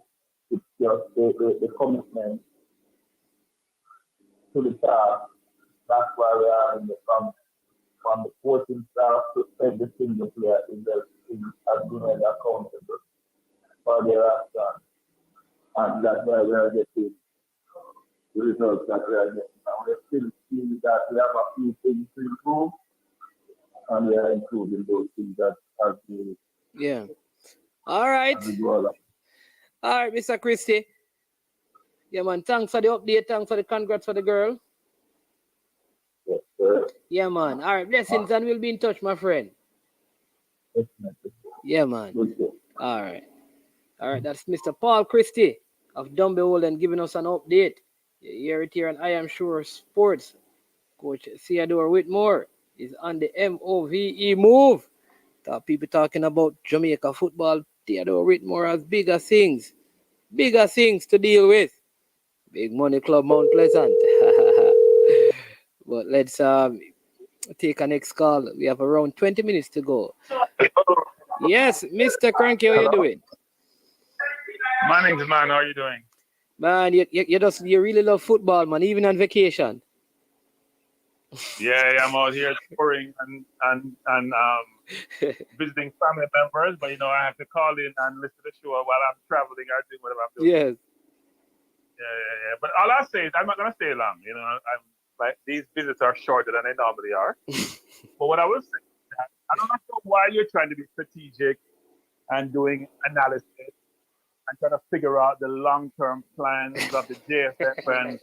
It's just the commitment to the task. That's why we are in the from the coaching staff to every single player is being accountable for their action. And that's why we are getting the results that we are getting. And we still see that we have a few things to improve, and we are improving those things that have been. Yeah. All right. All right, Mr. Christie. Yeah, man. Thanks for the update. Thanks for the congrats for the girl. Yes, sir. Yeah, man. All right. Blessings, and we'll be in touch, my friend. Yeah, man. All right. All right. That's Mr. Paul Christie of Dumbehold giving us an update. You hear it here, and I am sure Sports. Coach Theodore Whitmore is on the MOVE move. People talking about Jamaica football, Theodore Whitmore has bigger things to deal with. Big Money Club Mount Pleasant. But let's take a next call. We have around 20 minutes to go. Yes, Mr. Cranky, how are you doing? Morning, man. How are you doing? Man, you really love football, man, even on vacation. Yeah, I'm out here touring and visiting family members, but I have to call in and listen to the show while I'm traveling or doing whatever I'm doing. Yes. Yeah. But all I say is I'm not gonna stay long. I'm like these visits are shorter than they normally are. But what I will say is that I don't know why you're trying to be strategic and doing analysis and trying to figure out the long-term plans of the JFF and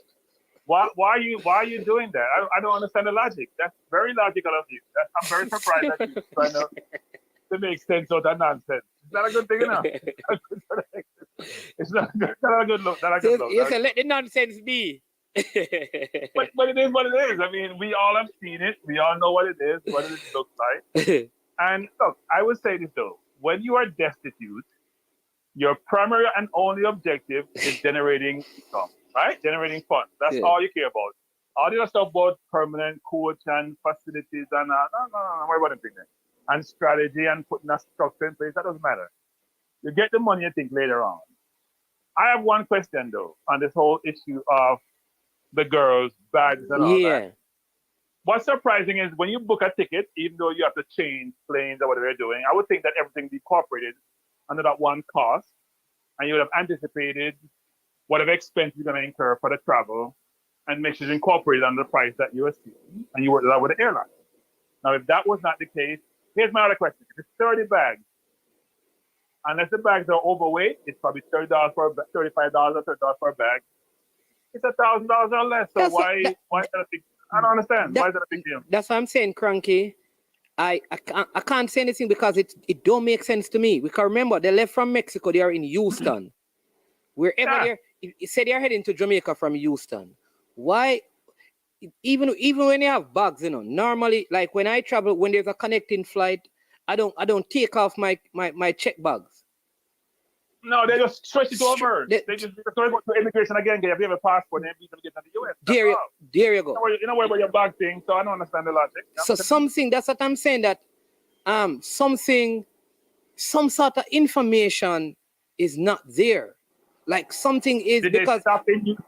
why are you doing that? I don't understand the logic. That's very logical of you. I'm very surprised that you're trying to make sense of that nonsense. It's not a good thing, It's not a good look. You say let the nonsense be. but it is what it is. I mean, we all have seen it. We all know what it is, what it looks like. And look, I would say this though: when you are destitute, your primary and only objective is generating income, right? Generating funds. That's all you care about. All the other stuff about permanent coach and facilities and no, worry about anything. And strategy and putting a structure in place, that doesn't matter. You get the money, you think later on. I have one question though on this whole issue of the girls, bags, and all that. What's surprising is when you book a ticket, even though you have to change planes or whatever you're doing, I would think that everything be incorporated under that one cost, and you would have anticipated whatever expense you're going to incur for the travel and make sure it's incorporated under the price that you are seeing, and you work that with the airline. Now, if that was not the case, here's my other question. If it's 30 bags, unless the bags are overweight, it's probably $35 or $30 for a bag. It's $1,000 or less. So why is that a big? I don't understand. Why is that a big deal? That's what I'm saying, Cranky. I can't say anything because it don't make sense to me. Because remember, they left from Mexico. They are in Houston. Wherever they say they are heading to Jamaica from Houston. Why? Even when you have bags, normally, like when I travel, when there's a connecting flight, I don't take off my check bags. No, they just switch it over. They just go to immigration again. If you have a passport, then you can get to the US. There you go. You know where about your bag thing, so I don't understand the logic. So that's what I'm saying, that some sort of information is not there. Like something is did because they stop in Houston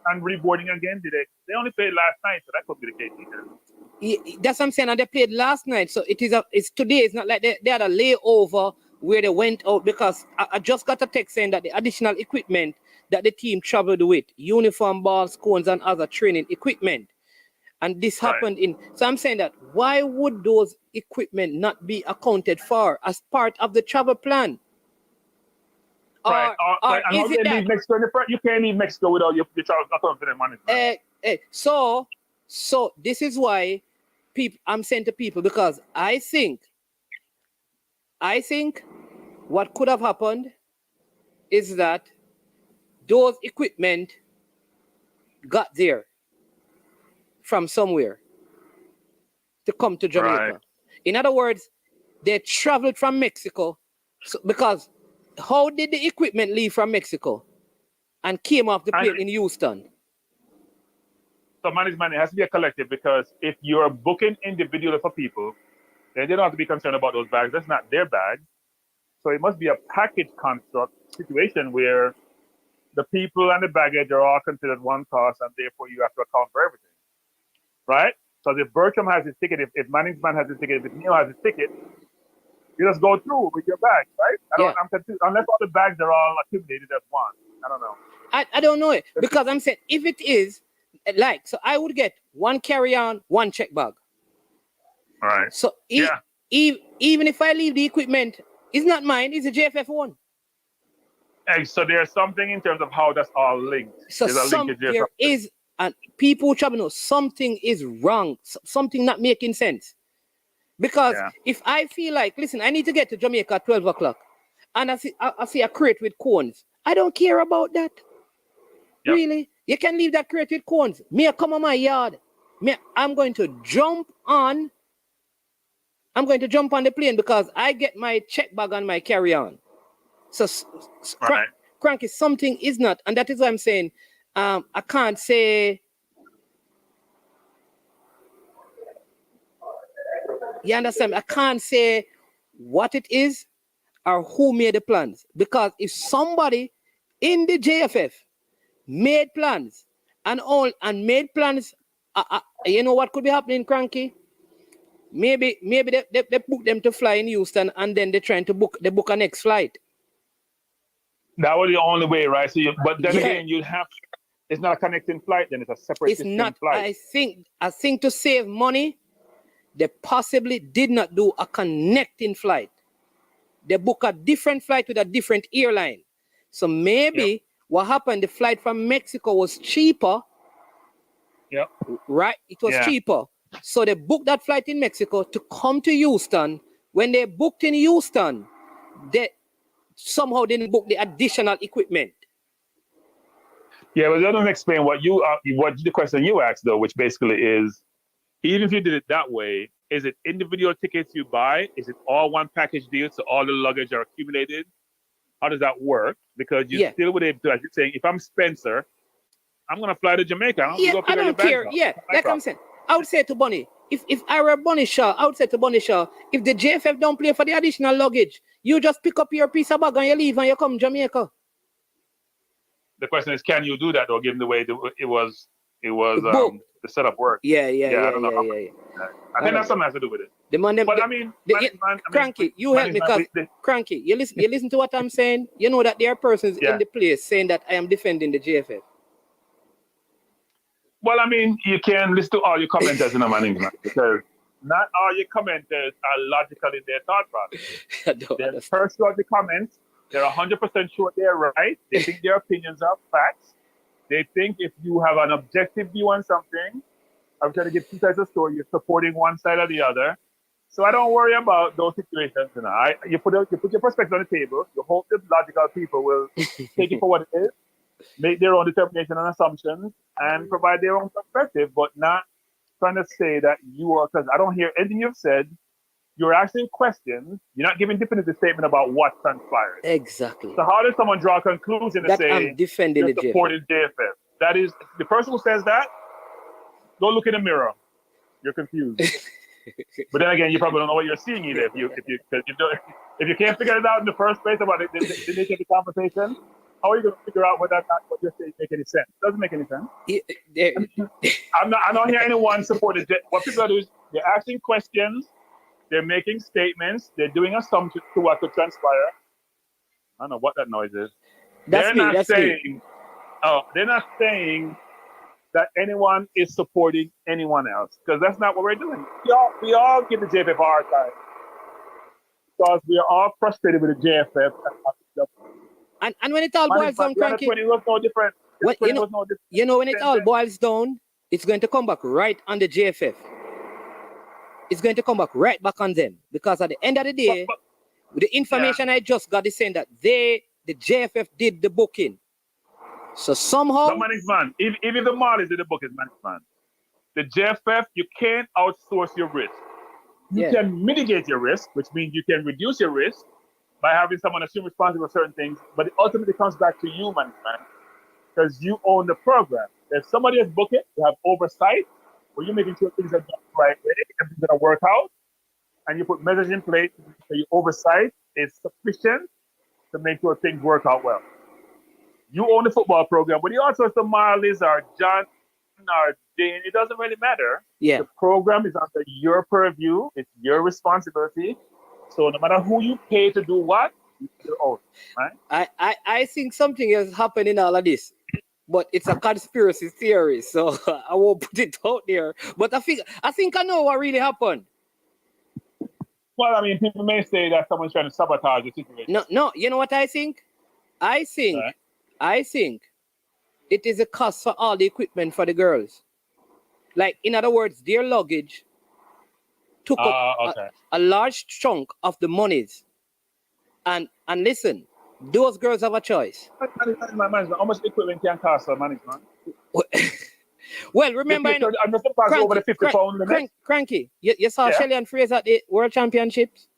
and reboarding again? Did they? They only played last night, so that could be the case either. That's what I'm saying. And they played last night, so it's today. It's not like they had a layover where they went out, because I just got a text saying that the additional equipment that the team traveled with, uniform, balls, cones, and other training equipment, and this happened so I'm saying that why would those equipment not be accounted for as part of the travel plan? Right. Or is it that Mexico you can't leave Mexico without your travel account for the money? So this is why I'm saying to people, because I think what could have happened is that those equipment got there from somewhere to come to Jamaica. Right. In other words, they traveled from Mexico. Because how did the equipment leave from Mexico and came off the plane in Houston? So management, it has to be a collective, because if you're booking individually for people, then they don't have to be concerned about those bags. That's not their bags. So it must be a package construct situation where the people and the baggage are all considered one cost, and therefore you have to account for everything. Right? So if Bertram has his ticket, if management has his ticket, if Neil has his ticket, you just go through with your bag, right? I'm confused. Unless all the bags are all accumulated at once. I don't know. I don't know it, because I'm saying if it is so I would get one carry-on, one check bag. All right. So even if I leave the equipment, it's not mine, it's a JFF one. Hey, so there's something in terms of how that's all linked. So there is, and people travel know something is wrong, something not making sense. Because if I feel like, listen, I need to get to Jamaica at 12 o'clock, and I see a crate with cones, I don't care about that. Yep. Really? You can leave that crate with cones. Me come on my yard. I'm going to jump on I'm going to jump on the plane because I get my check bag and my carry-on. So Right. cranky, something is not, and that is what I'm saying. I can't say. You understand? I can't say what it is or who made the plans, because if somebody in the JFF made plans and made plans, you know what could be happening, cranky? Maybe they book them to fly in Houston and then they're trying to book a next flight. That was the only way, right? So, but then again, you'd have. It's not a connecting flight. Then it's a separate. It's not. Flight. I think to save money, they possibly did not do a connecting flight. They book a different flight with a different airline. So maybe what happened? The flight from Mexico was cheaper. Yep. Right. It was cheaper. So they booked that flight in Mexico to come to Houston. When they booked in Houston, they somehow didn't book the additional equipment. Yeah, but that doesn't explain what the question you asked though, which basically is, even if you did it that way, is it individual tickets you buy? Is it all one package deal, so all the luggage are accumulated? How does that work? Because you still would able to, as you're saying, if I'm Spencer, I'm gonna fly to Jamaica. I don't care. Yeah, like I'm saying, I would say to Bunny, if I were Bunny Shaw, I would say to Bunny Shaw, if the JFF don't pay for the additional luggage, you just pick up your piece of bag and you leave and you come Jamaica. The question is, can you do that though, given the way it was the setup work? Yeah. I think that's something has to do with it. The man, but I mean, Cranky, you help me because Cranky, you listen to what I'm saying. You know that there are persons in the place saying that I am defending the JFF. Well, I mean, you can listen to all your commenters in a manning, because not all your commenters are logical in their thought process. They're first of the comments, they're 100% sure they're right. They think their opinions are facts. They think if you have an objective view on something, I'm trying to give two sides of the story, you're supporting one side or the other. So I don't worry about those situations. You put your perspective on the table. You hope the logical people will take it for what it is, make their own determination and assumptions, and provide their own perspective, but not trying to say that you are, because I don't hear anything you've said. You're asking questions. You're not giving definitive statement about what transpired. Exactly. So how does someone draw a conclusion to say I'm defending you're the supporting JFF? That is, the person who says that, go look in the mirror. You're confused. But then again, you probably don't know what you're seeing either. If you can't figure it out in the first place about the nature of the conversation, how are you going to figure out what you're saying make any sense? It doesn't make any sense. I'm not hearing anyone support it. What people are doing is they're asking questions, they're making statements, they're doing assumptions to what could transpire. I don't know what that noise is. They're not saying that anyone is supporting anyone else, because that's not what we're doing. We all give the JFF a hard time because we are all frustrated with the JFF. And when it all boils down, Cranky, it was no different. When it all boils down, it's going to come back right on the JFF. It's going to come back right back on them, because at the end of the day, the information I just got is saying that the JFF did the booking. So somehow, the management, even the Marlies did the booking, management. The JFF, you can't outsource your risk. You can mitigate your risk, which means you can reduce your risk by having someone assume responsibility for certain things, but it ultimately comes back to you, management, because you own the program. If somebody has booked it, you have oversight, where you're making sure things are done the right way, everything's going to work out, and you put measures in place so your oversight is sufficient to make sure things work out well. You own the football program, but you also have the Marlies or John or Dane. It doesn't really matter. Yeah. The program is under your purview. It's your responsibility. So no matter who you pay to do what, you still own, right? I think something has happened in all of this, but it's a conspiracy theory, so I won't put it out there. But I think I know what really happened. Well, I mean, people may say that someone's trying to sabotage the situation. No. You know what I think? I think it is a cost for all the equipment for the girls. Like, in other words, their luggage took up a large chunk of the monies. And listen, those girls have a choice. How much equipment can cost for management? Well, remember, you know, I'm just pass over the 50 pound limit. Cranky, you saw Shelly and Fraser at the World Championships?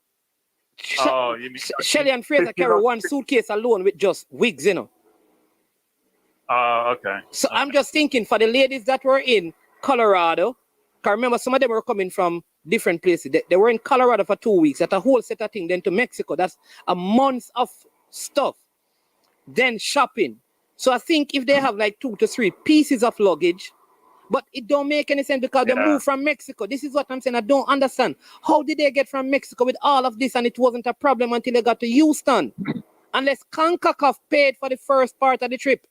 Oh, you mean Shelly and Fraser carry one suitcase alone with just wigs, you know. Okay. So I'm just thinking for the ladies that were in Colorado, because remember some of them were coming from different places. They were in Colorado for 2 weeks. That's a whole set of things. Then to Mexico, that's a month of stuff. Then shopping. So I think if they have like 2 to 3 pieces of luggage, but it don't make any sense because they moved from Mexico. This is what I'm saying. I don't understand. How did they get from Mexico with all of this and it wasn't a problem until they got to Houston? Unless CONCACAF paid for the first part of the trip.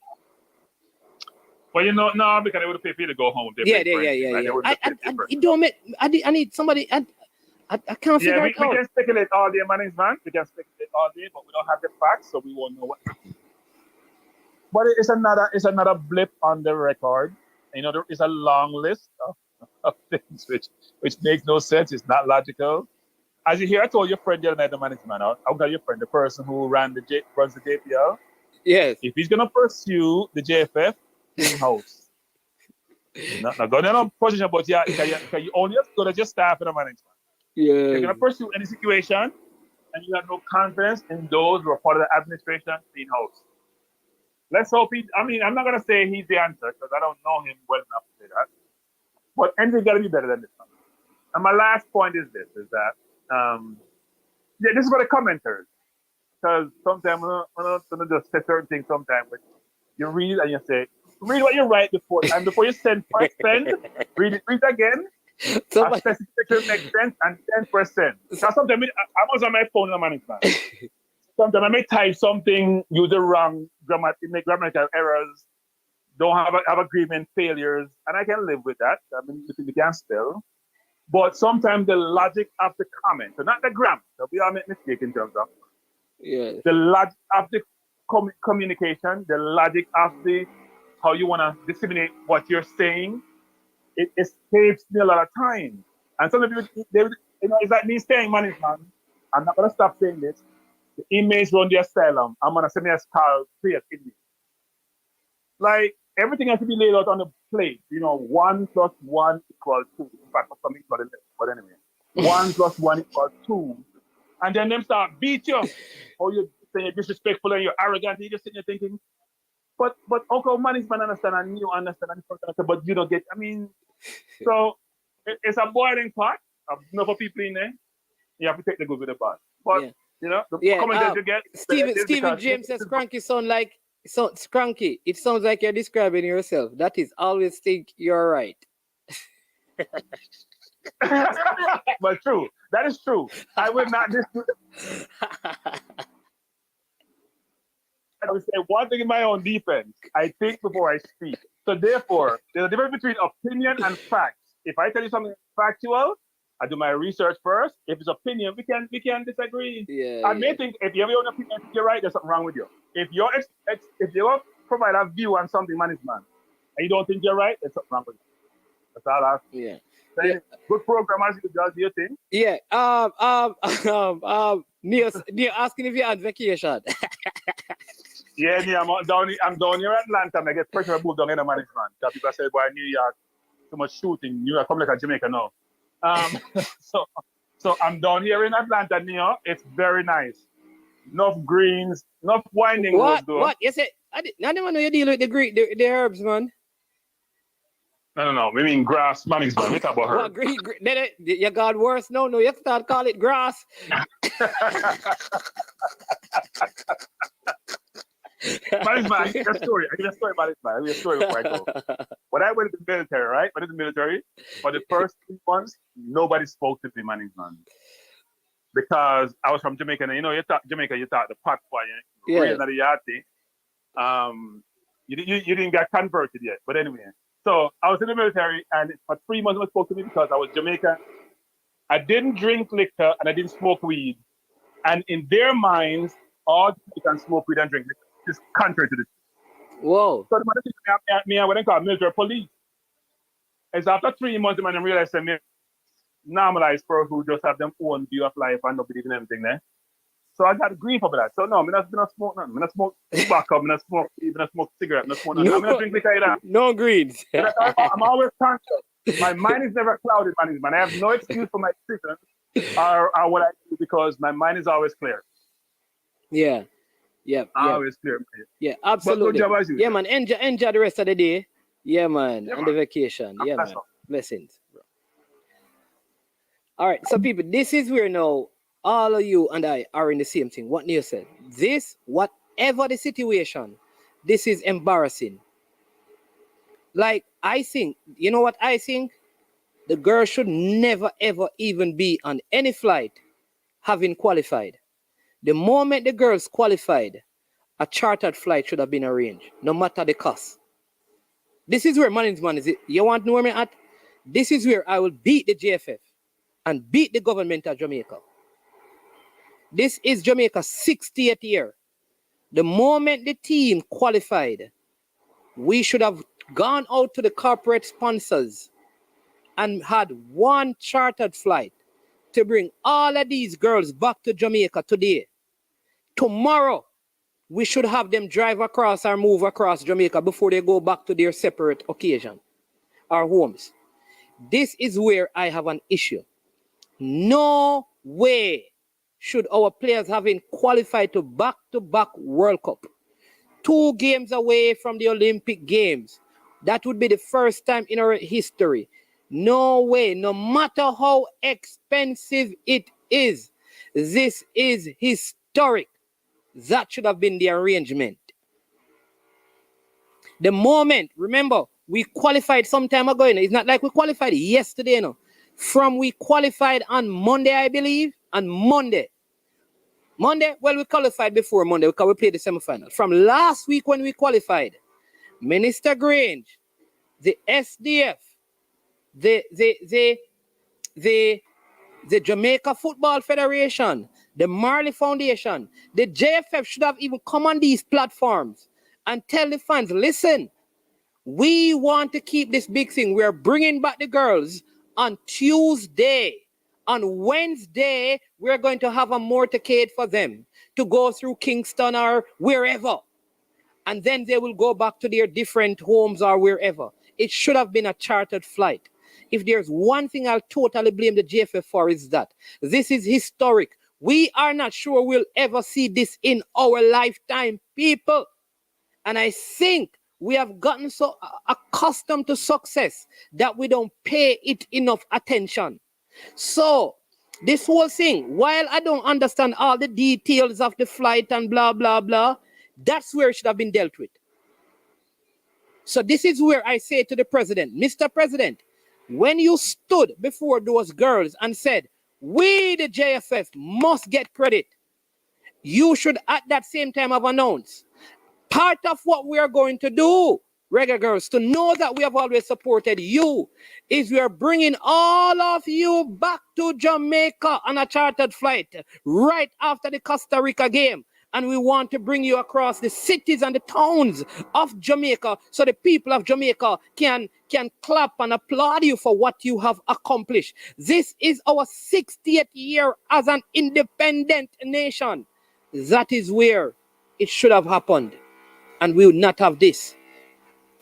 Well, you know, no, because they would pay for you to go home. Yeah. It don't make. I need somebody. I can't figure it out. We can speculate all day, man. We can speculate all day, but we don't have the facts, so we won't know what. But it's another blip on the record. You know, there is a long list of things which makes no sense. It's not logical. As you hear, I told your friend the other night, the management. I'll tell your friend, the person who runs the JPL. Yes. If he's gonna pursue the JFF in-house, not going in a position, but you only have to go to your staff and the management. Yeah. You're gonna pursue any situation, and you have no confidence in those who are part of the administration in-house. Let's hope I'm not going to say he's the answer because I don't know him well enough to say that. But anything's got to be better than this one. And my last point is this, is that, this is for the commenters. Because sometimes we're not going to just say certain things sometimes. But you read and you say, read what you write before. And before you send, read it again. A specification makes sense and 10%. Now sometimes I was on my phone in the management. Sometimes I may type something, use the wrong make grammatical errors, don't have agreement failures, and I can live with that. I mean, you can spell. But sometimes the logic of the comment, so not the grammar, so we all make mistakes in terms of the logic of the communication, the logic of how you want to disseminate what you're saying, it escapes me a lot of time. And some people, it's like me saying, management, I'm not going to stop saying this. The inmates run the asylum. I'm going to send me a call, create inmates. Like, everything has to be laid out on the plate. 1 plus 1 equals 2. In fact, for some equal less, but anyway. 1 plus 1 equals 2. And then them start beat you. Or you're saying you're disrespectful and you're arrogant. You're just sitting there thinking, but okay, management understand and you understand and you understand, but you don't get, so it's a boiling pot. Enough of people in there. You have to take the good with the bad. But, the comments you get. Stephen James says Cranky Cranky. It sounds like you're describing yourself. That is always think you're right. Well, true. That is true. I will not dispute. I would say one thing in my own defense. I think before I speak. So therefore, there's a difference between opinion and facts. If I tell you something factual, I do my research first. If it's opinion, we can disagree. I may think if you have your own opinion, you're right, there's something wrong with you. If you provide a view on something, management, and you don't think you're right, there's something wrong with you. That's all I have to say. Good program as you do your thing. Yeah. Neil asking if you're on vacation. Yeah, I'm down here in Atlanta. I get pressure to move down in the management. Because people say, boy, New York, too much shooting. New York, come like a Jamaica now. So I'm down here in Atlanta, New York. It's very nice. Enough greens, enough winding roads. What? You say, I didn't know you deal with the herbs, man. No. We mean grass management. We talk about herbs. You got worse. No. You start call it grass. Management, I give a story about it, man. I give a story before I go. When I went to the military, right? For the first 3 months, nobody spoke to me, management. Because I was from Jamaica, and you talk Jamaica, you talk the pot for you. You didn't get converted yet. But anyway. So I was in the military, and for 3 months, nobody spoke to me because I was Jamaican. I didn't drink liquor, and I didn't smoke weed. And in their minds, all people can smoke weed and drink liquor. It's contrary to this. Whoa. So the man at me, what they call military police. It's after 3 months, the man realized that normalized for who just have them own view of life and not believe in everything there. So I got grief over that. So no, I'm not smoke nothing. I'm not smoke tobacco. I'm not smoke weed. I'm not smoke cigarette. I'm not smoke nothing. I'm not drink liquor either. No greens. I'm always conscious. My mind is never clouded, man. I have no excuse for my decisions or what I do because my mind is always clear. Yeah. Always clear. Yeah, absolutely. But good job as you. Yeah, man. Enjoy the rest of the day. Yeah, man. And the vacation. Yeah, man. Blessings, bro. All right, so people, this is where now all of you and I are in the same thing. What Neil said. This, whatever the situation, this is embarrassing. Like, I think, you know what I think? The girl should never, ever even be on any flight having qualified. The moment the girls qualified, a chartered flight should have been arranged, no matter the cost. This is where management is. You want to know where I'm at? This is where I will beat the JFF and beat the government of Jamaica. This is Jamaica's 60th year. The moment the team qualified, we should have gone out to the corporate sponsors and had one chartered flight to bring all of these girls back to Jamaica today. Tomorrow, we should have them drive across or move across Jamaica before they go back to their separate occasion or homes. This is where I have an issue. No way should our players having qualified to back-to-back World Cup, 2 games away from the Olympic Games. That would be the first time in our history. No way, no matter how expensive it is, this is historic. That should have been the arrangement. The moment, remember, we qualified some time ago. It's not like we qualified yesterday. From we qualified on Monday, I believe, on Monday. Well, we qualified before Monday because we played the semifinal. From last week when we qualified, Minister Grange, the SDF, the Jamaica Football Federation, the Marley Foundation, the JFF should have even come on these platforms and tell the fans, listen, we want to keep this big thing. We're bringing back the girls on Tuesday. On Wednesday, we're going to have a motorcade for them to go through Kingston or wherever. And then they will go back to their different homes or wherever. It should have been a chartered flight. If there's one thing I'll totally blame the JFF for is that this is historic. We are not sure we'll ever see this in our lifetime, people. And I think we have gotten so accustomed to success that we don't pay it enough attention. So this whole thing, while I don't understand all the details of the flight and blah, blah, blah, that's where it should have been dealt with. So this is where I say to the president, Mr. President, when you stood before those girls and said, we, the JFF, must get credit, you should at that same time have announced part of what we are going to do, Reggae Girlz, to know that we have always supported you, is we are bringing all of you back to Jamaica on a chartered flight right after the Costa Rica game. And we want to bring you across the cities and the towns of Jamaica so the people of Jamaica can clap and applaud you for what you have accomplished. This is our 60th year as an independent nation. That is where it should have happened. And we would not have this.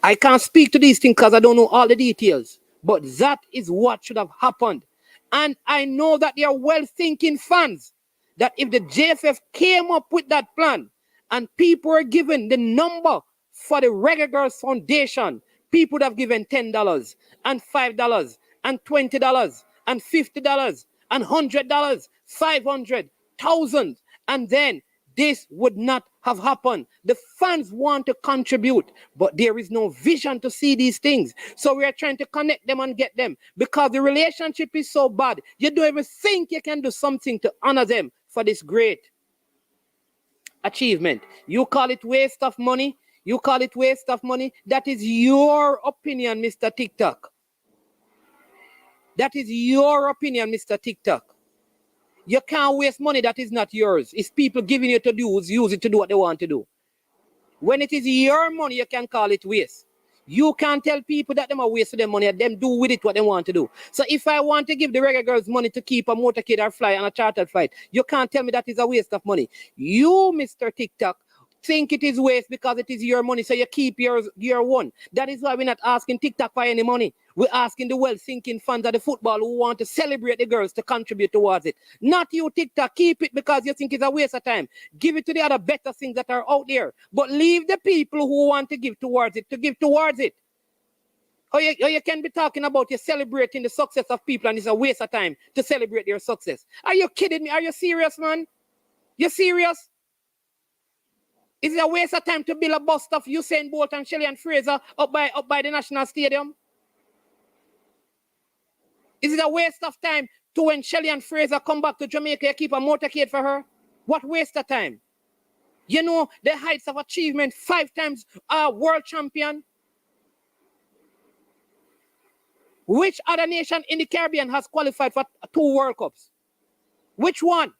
I can't speak to these things because I don't know all the details. But that is what should have happened. And I know that there are well-thinking fans that if the JFF came up with that plan and people were given the number for the Reggae Girlz Foundation, people would have given $10 and $5 and $20 and $50 and $100, 500, 1,000, and then this would not have happened. The fans want to contribute, but there is no vision to see these things. So we are trying to connect them and get them because the relationship is so bad. You don't even think you can do something to honor them for this great achievement. You call it waste of money. You call it waste of money. That is your opinion, Mr. TikTok. That is your opinion, Mr. TikTok. You can't waste money that is not yours. It's people giving you to use it to do what they want to do. When it is your money, you can call it waste. You can't tell people that them are wasting their money and them do with it what they want to do. So if I want to give the Reggae Girlz money to keep a motorcade or fly on a chartered flight, you can't tell me that is a waste of money. You, Mr. TikTok, think it is waste because it is your money, so you keep your one. That is why we're not asking TikTok for any money. We're asking the well-thinking fans of the football who want to celebrate the girls to contribute towards it. Not you, TikTok. Keep it because you think it's a waste of time. Give it to the other better things that are out there. But leave the people who want to give towards it to give towards it. Or you can be talking about you celebrating the success of people and it's a waste of time to celebrate their success. Are you kidding me? Are you serious, man? You serious? Is it a waste of time to build a bust of Usain Bolt and Shelly and Fraser up by the National Stadium? Is it a waste of time to when Shelly and Fraser come back to Jamaica, you keep a motorcade for her? What waste of time? You know the heights of achievement, 5 times world champion. Which other nation in the Caribbean has qualified for 2 World Cups? Which one?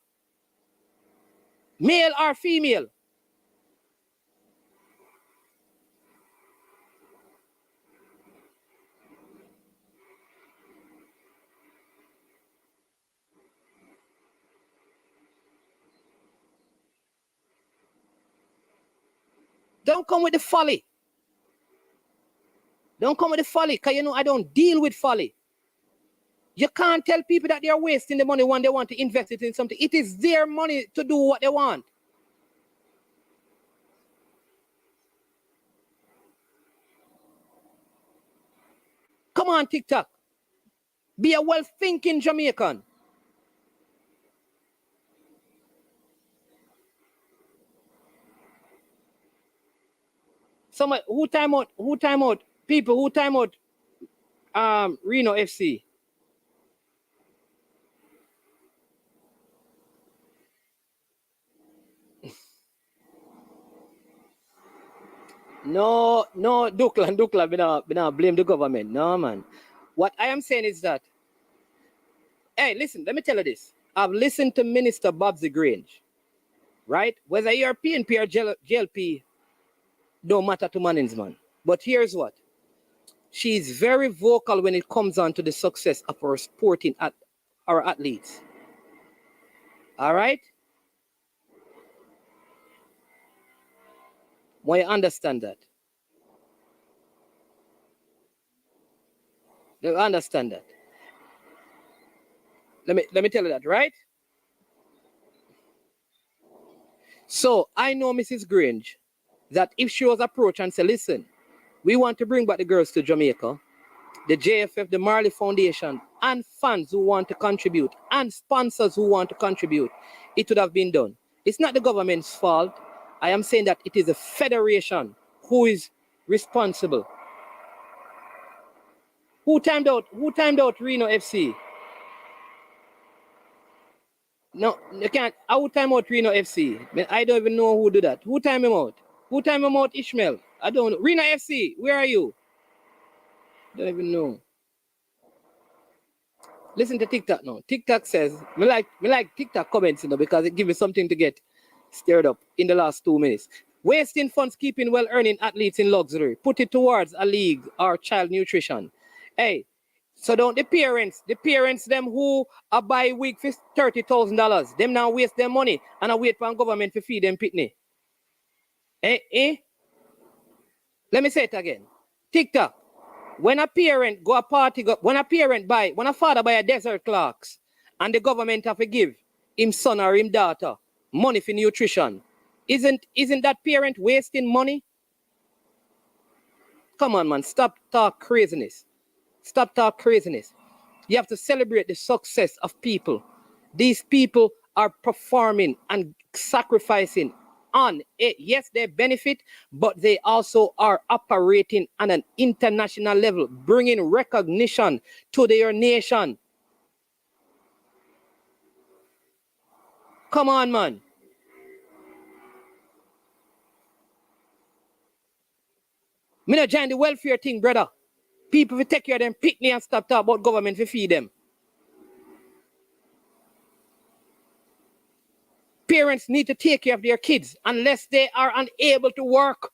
Male or female? Don't come with the folly. Don't come with the folly, because you know I don't deal with folly. You can't tell people that they are wasting the money when they want to invest it in something. It is their money to do what they want. Come on, TikTok. Be a well-thinking Jamaican. Somebody who time out people who time out Reno FC. No, Dukla, we not blame the government. No, man. What I am saying is that, hey, listen, let me tell you this. I've listened to Minister Babsy Grange, right? Whether you're PNP or GLP, don't matter to Mannings, man. But here's what. She's very vocal when it comes on to the success of our sporting our athletes. All right? Why you understand that? You understand that? Let me tell you that, right? So I know Mrs. Grange that if she was approached and said, listen, we want to bring back the girls to Jamaica, the JFF, the Marley Foundation, and fans who want to contribute, and sponsors who want to contribute, it would have been done. It's not the government's fault. I am saying that it is the federation who is responsible. Who timed out Reno FC? No, you can't. I would time out Reno FC. I don't even know who do that. Who time him out? Who time him out, Ishmael? I don't know. Reno FC, where are you? Don't even know. Listen to TikTok now. TikTok says, me like TikTok comments, you know, because it gives me something to get stirred up in the last 2 minutes. Wasting funds keeping well-earning athletes in luxury. Put it towards a league or child nutrition. Hey, so don't the parents them who are buy wig for $30,000, them now waste their money and I wait for government to feed them pitney. Let me say it again. TikTok. When a parent go a party, when a father buy a Desert Clarks and the government have to give him son or him daughter money for nutrition, isn't that parent wasting money? Come on, man, stop talk craziness. Stop talk craziness. You have to celebrate the success of people. These people are performing and sacrificing on it. Yes, they benefit, but they also are operating on an international level, bringing recognition to their nation. Come on, man. Me not join the welfare thing, brother. People will take care of them, pick me and stop talking about government to feed them. Parents need to take care of their kids unless they are unable to work.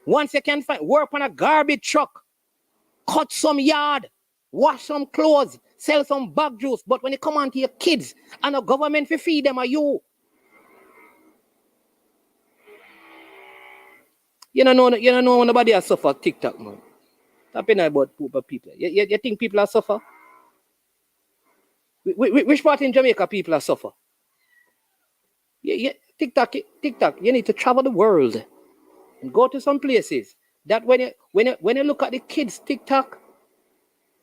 Once you can find work on a garbage truck, cut some yard, wash some clothes, sell some bag juice. But when you come on to your kids and the government for feed them, are you? You don't know nobody has suffer TikTok, man. Talking about poor people. You think people are suffer? Which part in Jamaica people are suffer? TikTok, you need to travel the world and go to some places that when you look at the kids TikTok,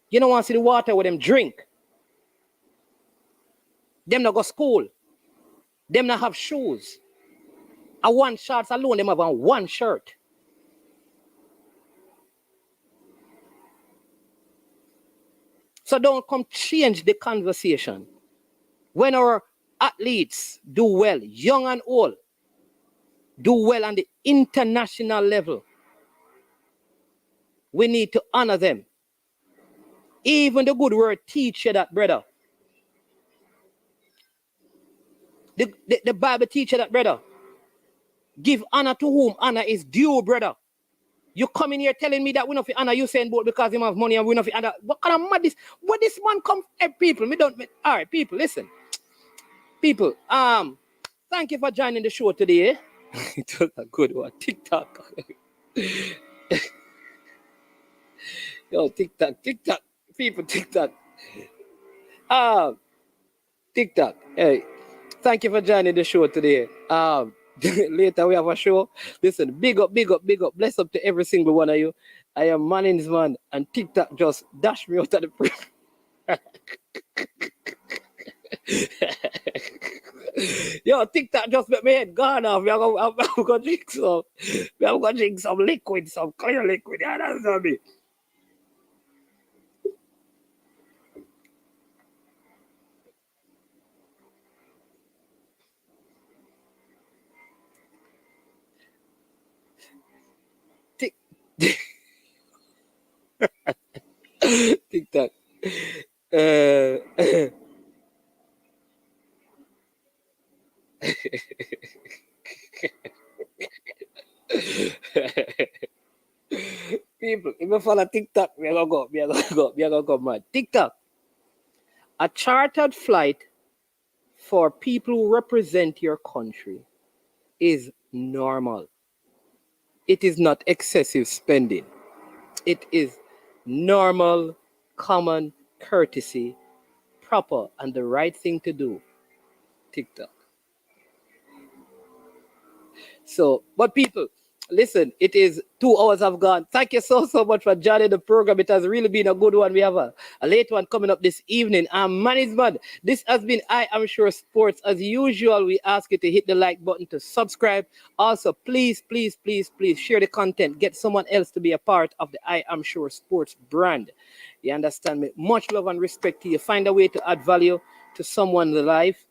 you don't want to see the water with them drink. Them not go school. Them not have shoes. And one shorts alone, them have on one shirt. So don't come change the conversation. When our athletes do well, young and old, do well on the international level, we need to honor them. Even the good word teach you that, brother. The Bible teach you that, brother. Give honor to whom honor is due, brother. You come in here telling me that we not fi honor Usain Bolt because him have money and we not fi honor. What kind of madness? What this man come? Hey, people, all right, people, listen. People, thank you for joining the show today. It was a good one. TikTok. Yo, TikTok. People, TikTok. TikTok. Hey, thank you for joining the show today. Later we have a show. Listen, big up. Bless up to every single one of you. I am Manning's man, and TikTok just dashed me out of the Yo, TikTok just made my head gone off. I'm gonna drink some liquid, some clear liquid. Yeah, that's what I mean. TikTok. People, if you follow TikTok, we are gonna go mad. TikTok, a chartered flight for people who represent your country is normal. It is not excessive spending. It is normal, common courtesy, proper, and the right thing to do. TikTok. So, but people, listen, it is 2 hours have gone. Thank you so much for joining the program. It has really been a good one. We have a late one coming up this evening. Management, this has been I Am Sure Sports. As usual, we ask you to hit the like button, to subscribe. Also, please share the content. Get someone else to be a part of the I Am Sure Sports brand. You understand me? Much love and respect to you. Find a way to add value to someone's life.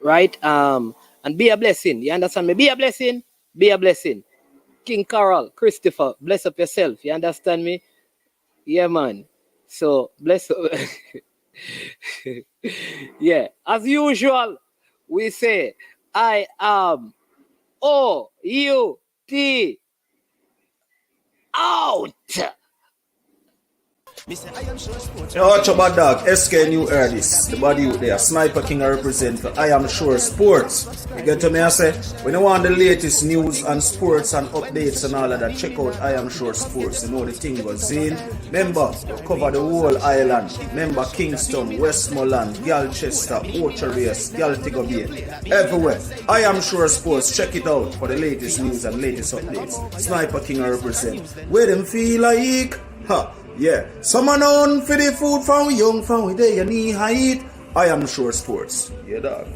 Right? And be a blessing. You understand me? Be a blessing. Be a blessing. King Carol, Christopher, bless up yourself. You understand me? Yeah, man. So, bless up. Yeah. As usual, we say, I am O-U-T out. Yo, watch your bad dog, SK New Erdis, the body out there, Sniper King I represent for I Am Sure Sports. You get to me, I say, when you want the latest news and sports and updates and all of that, check out I Am Sure Sports. You know the thing goes in. Remember, you cover the whole island. Remember Kingston, Westmoreland, Galchester, Orchard Race, Galtigo Bay, everywhere. I Am Sure Sports, check it out for the latest news and latest updates. Sniper King I represent. Where them feel like, yeah, someone on for the food from we young, from we there, you need height. I Am Sure Sports. Yeah, dog.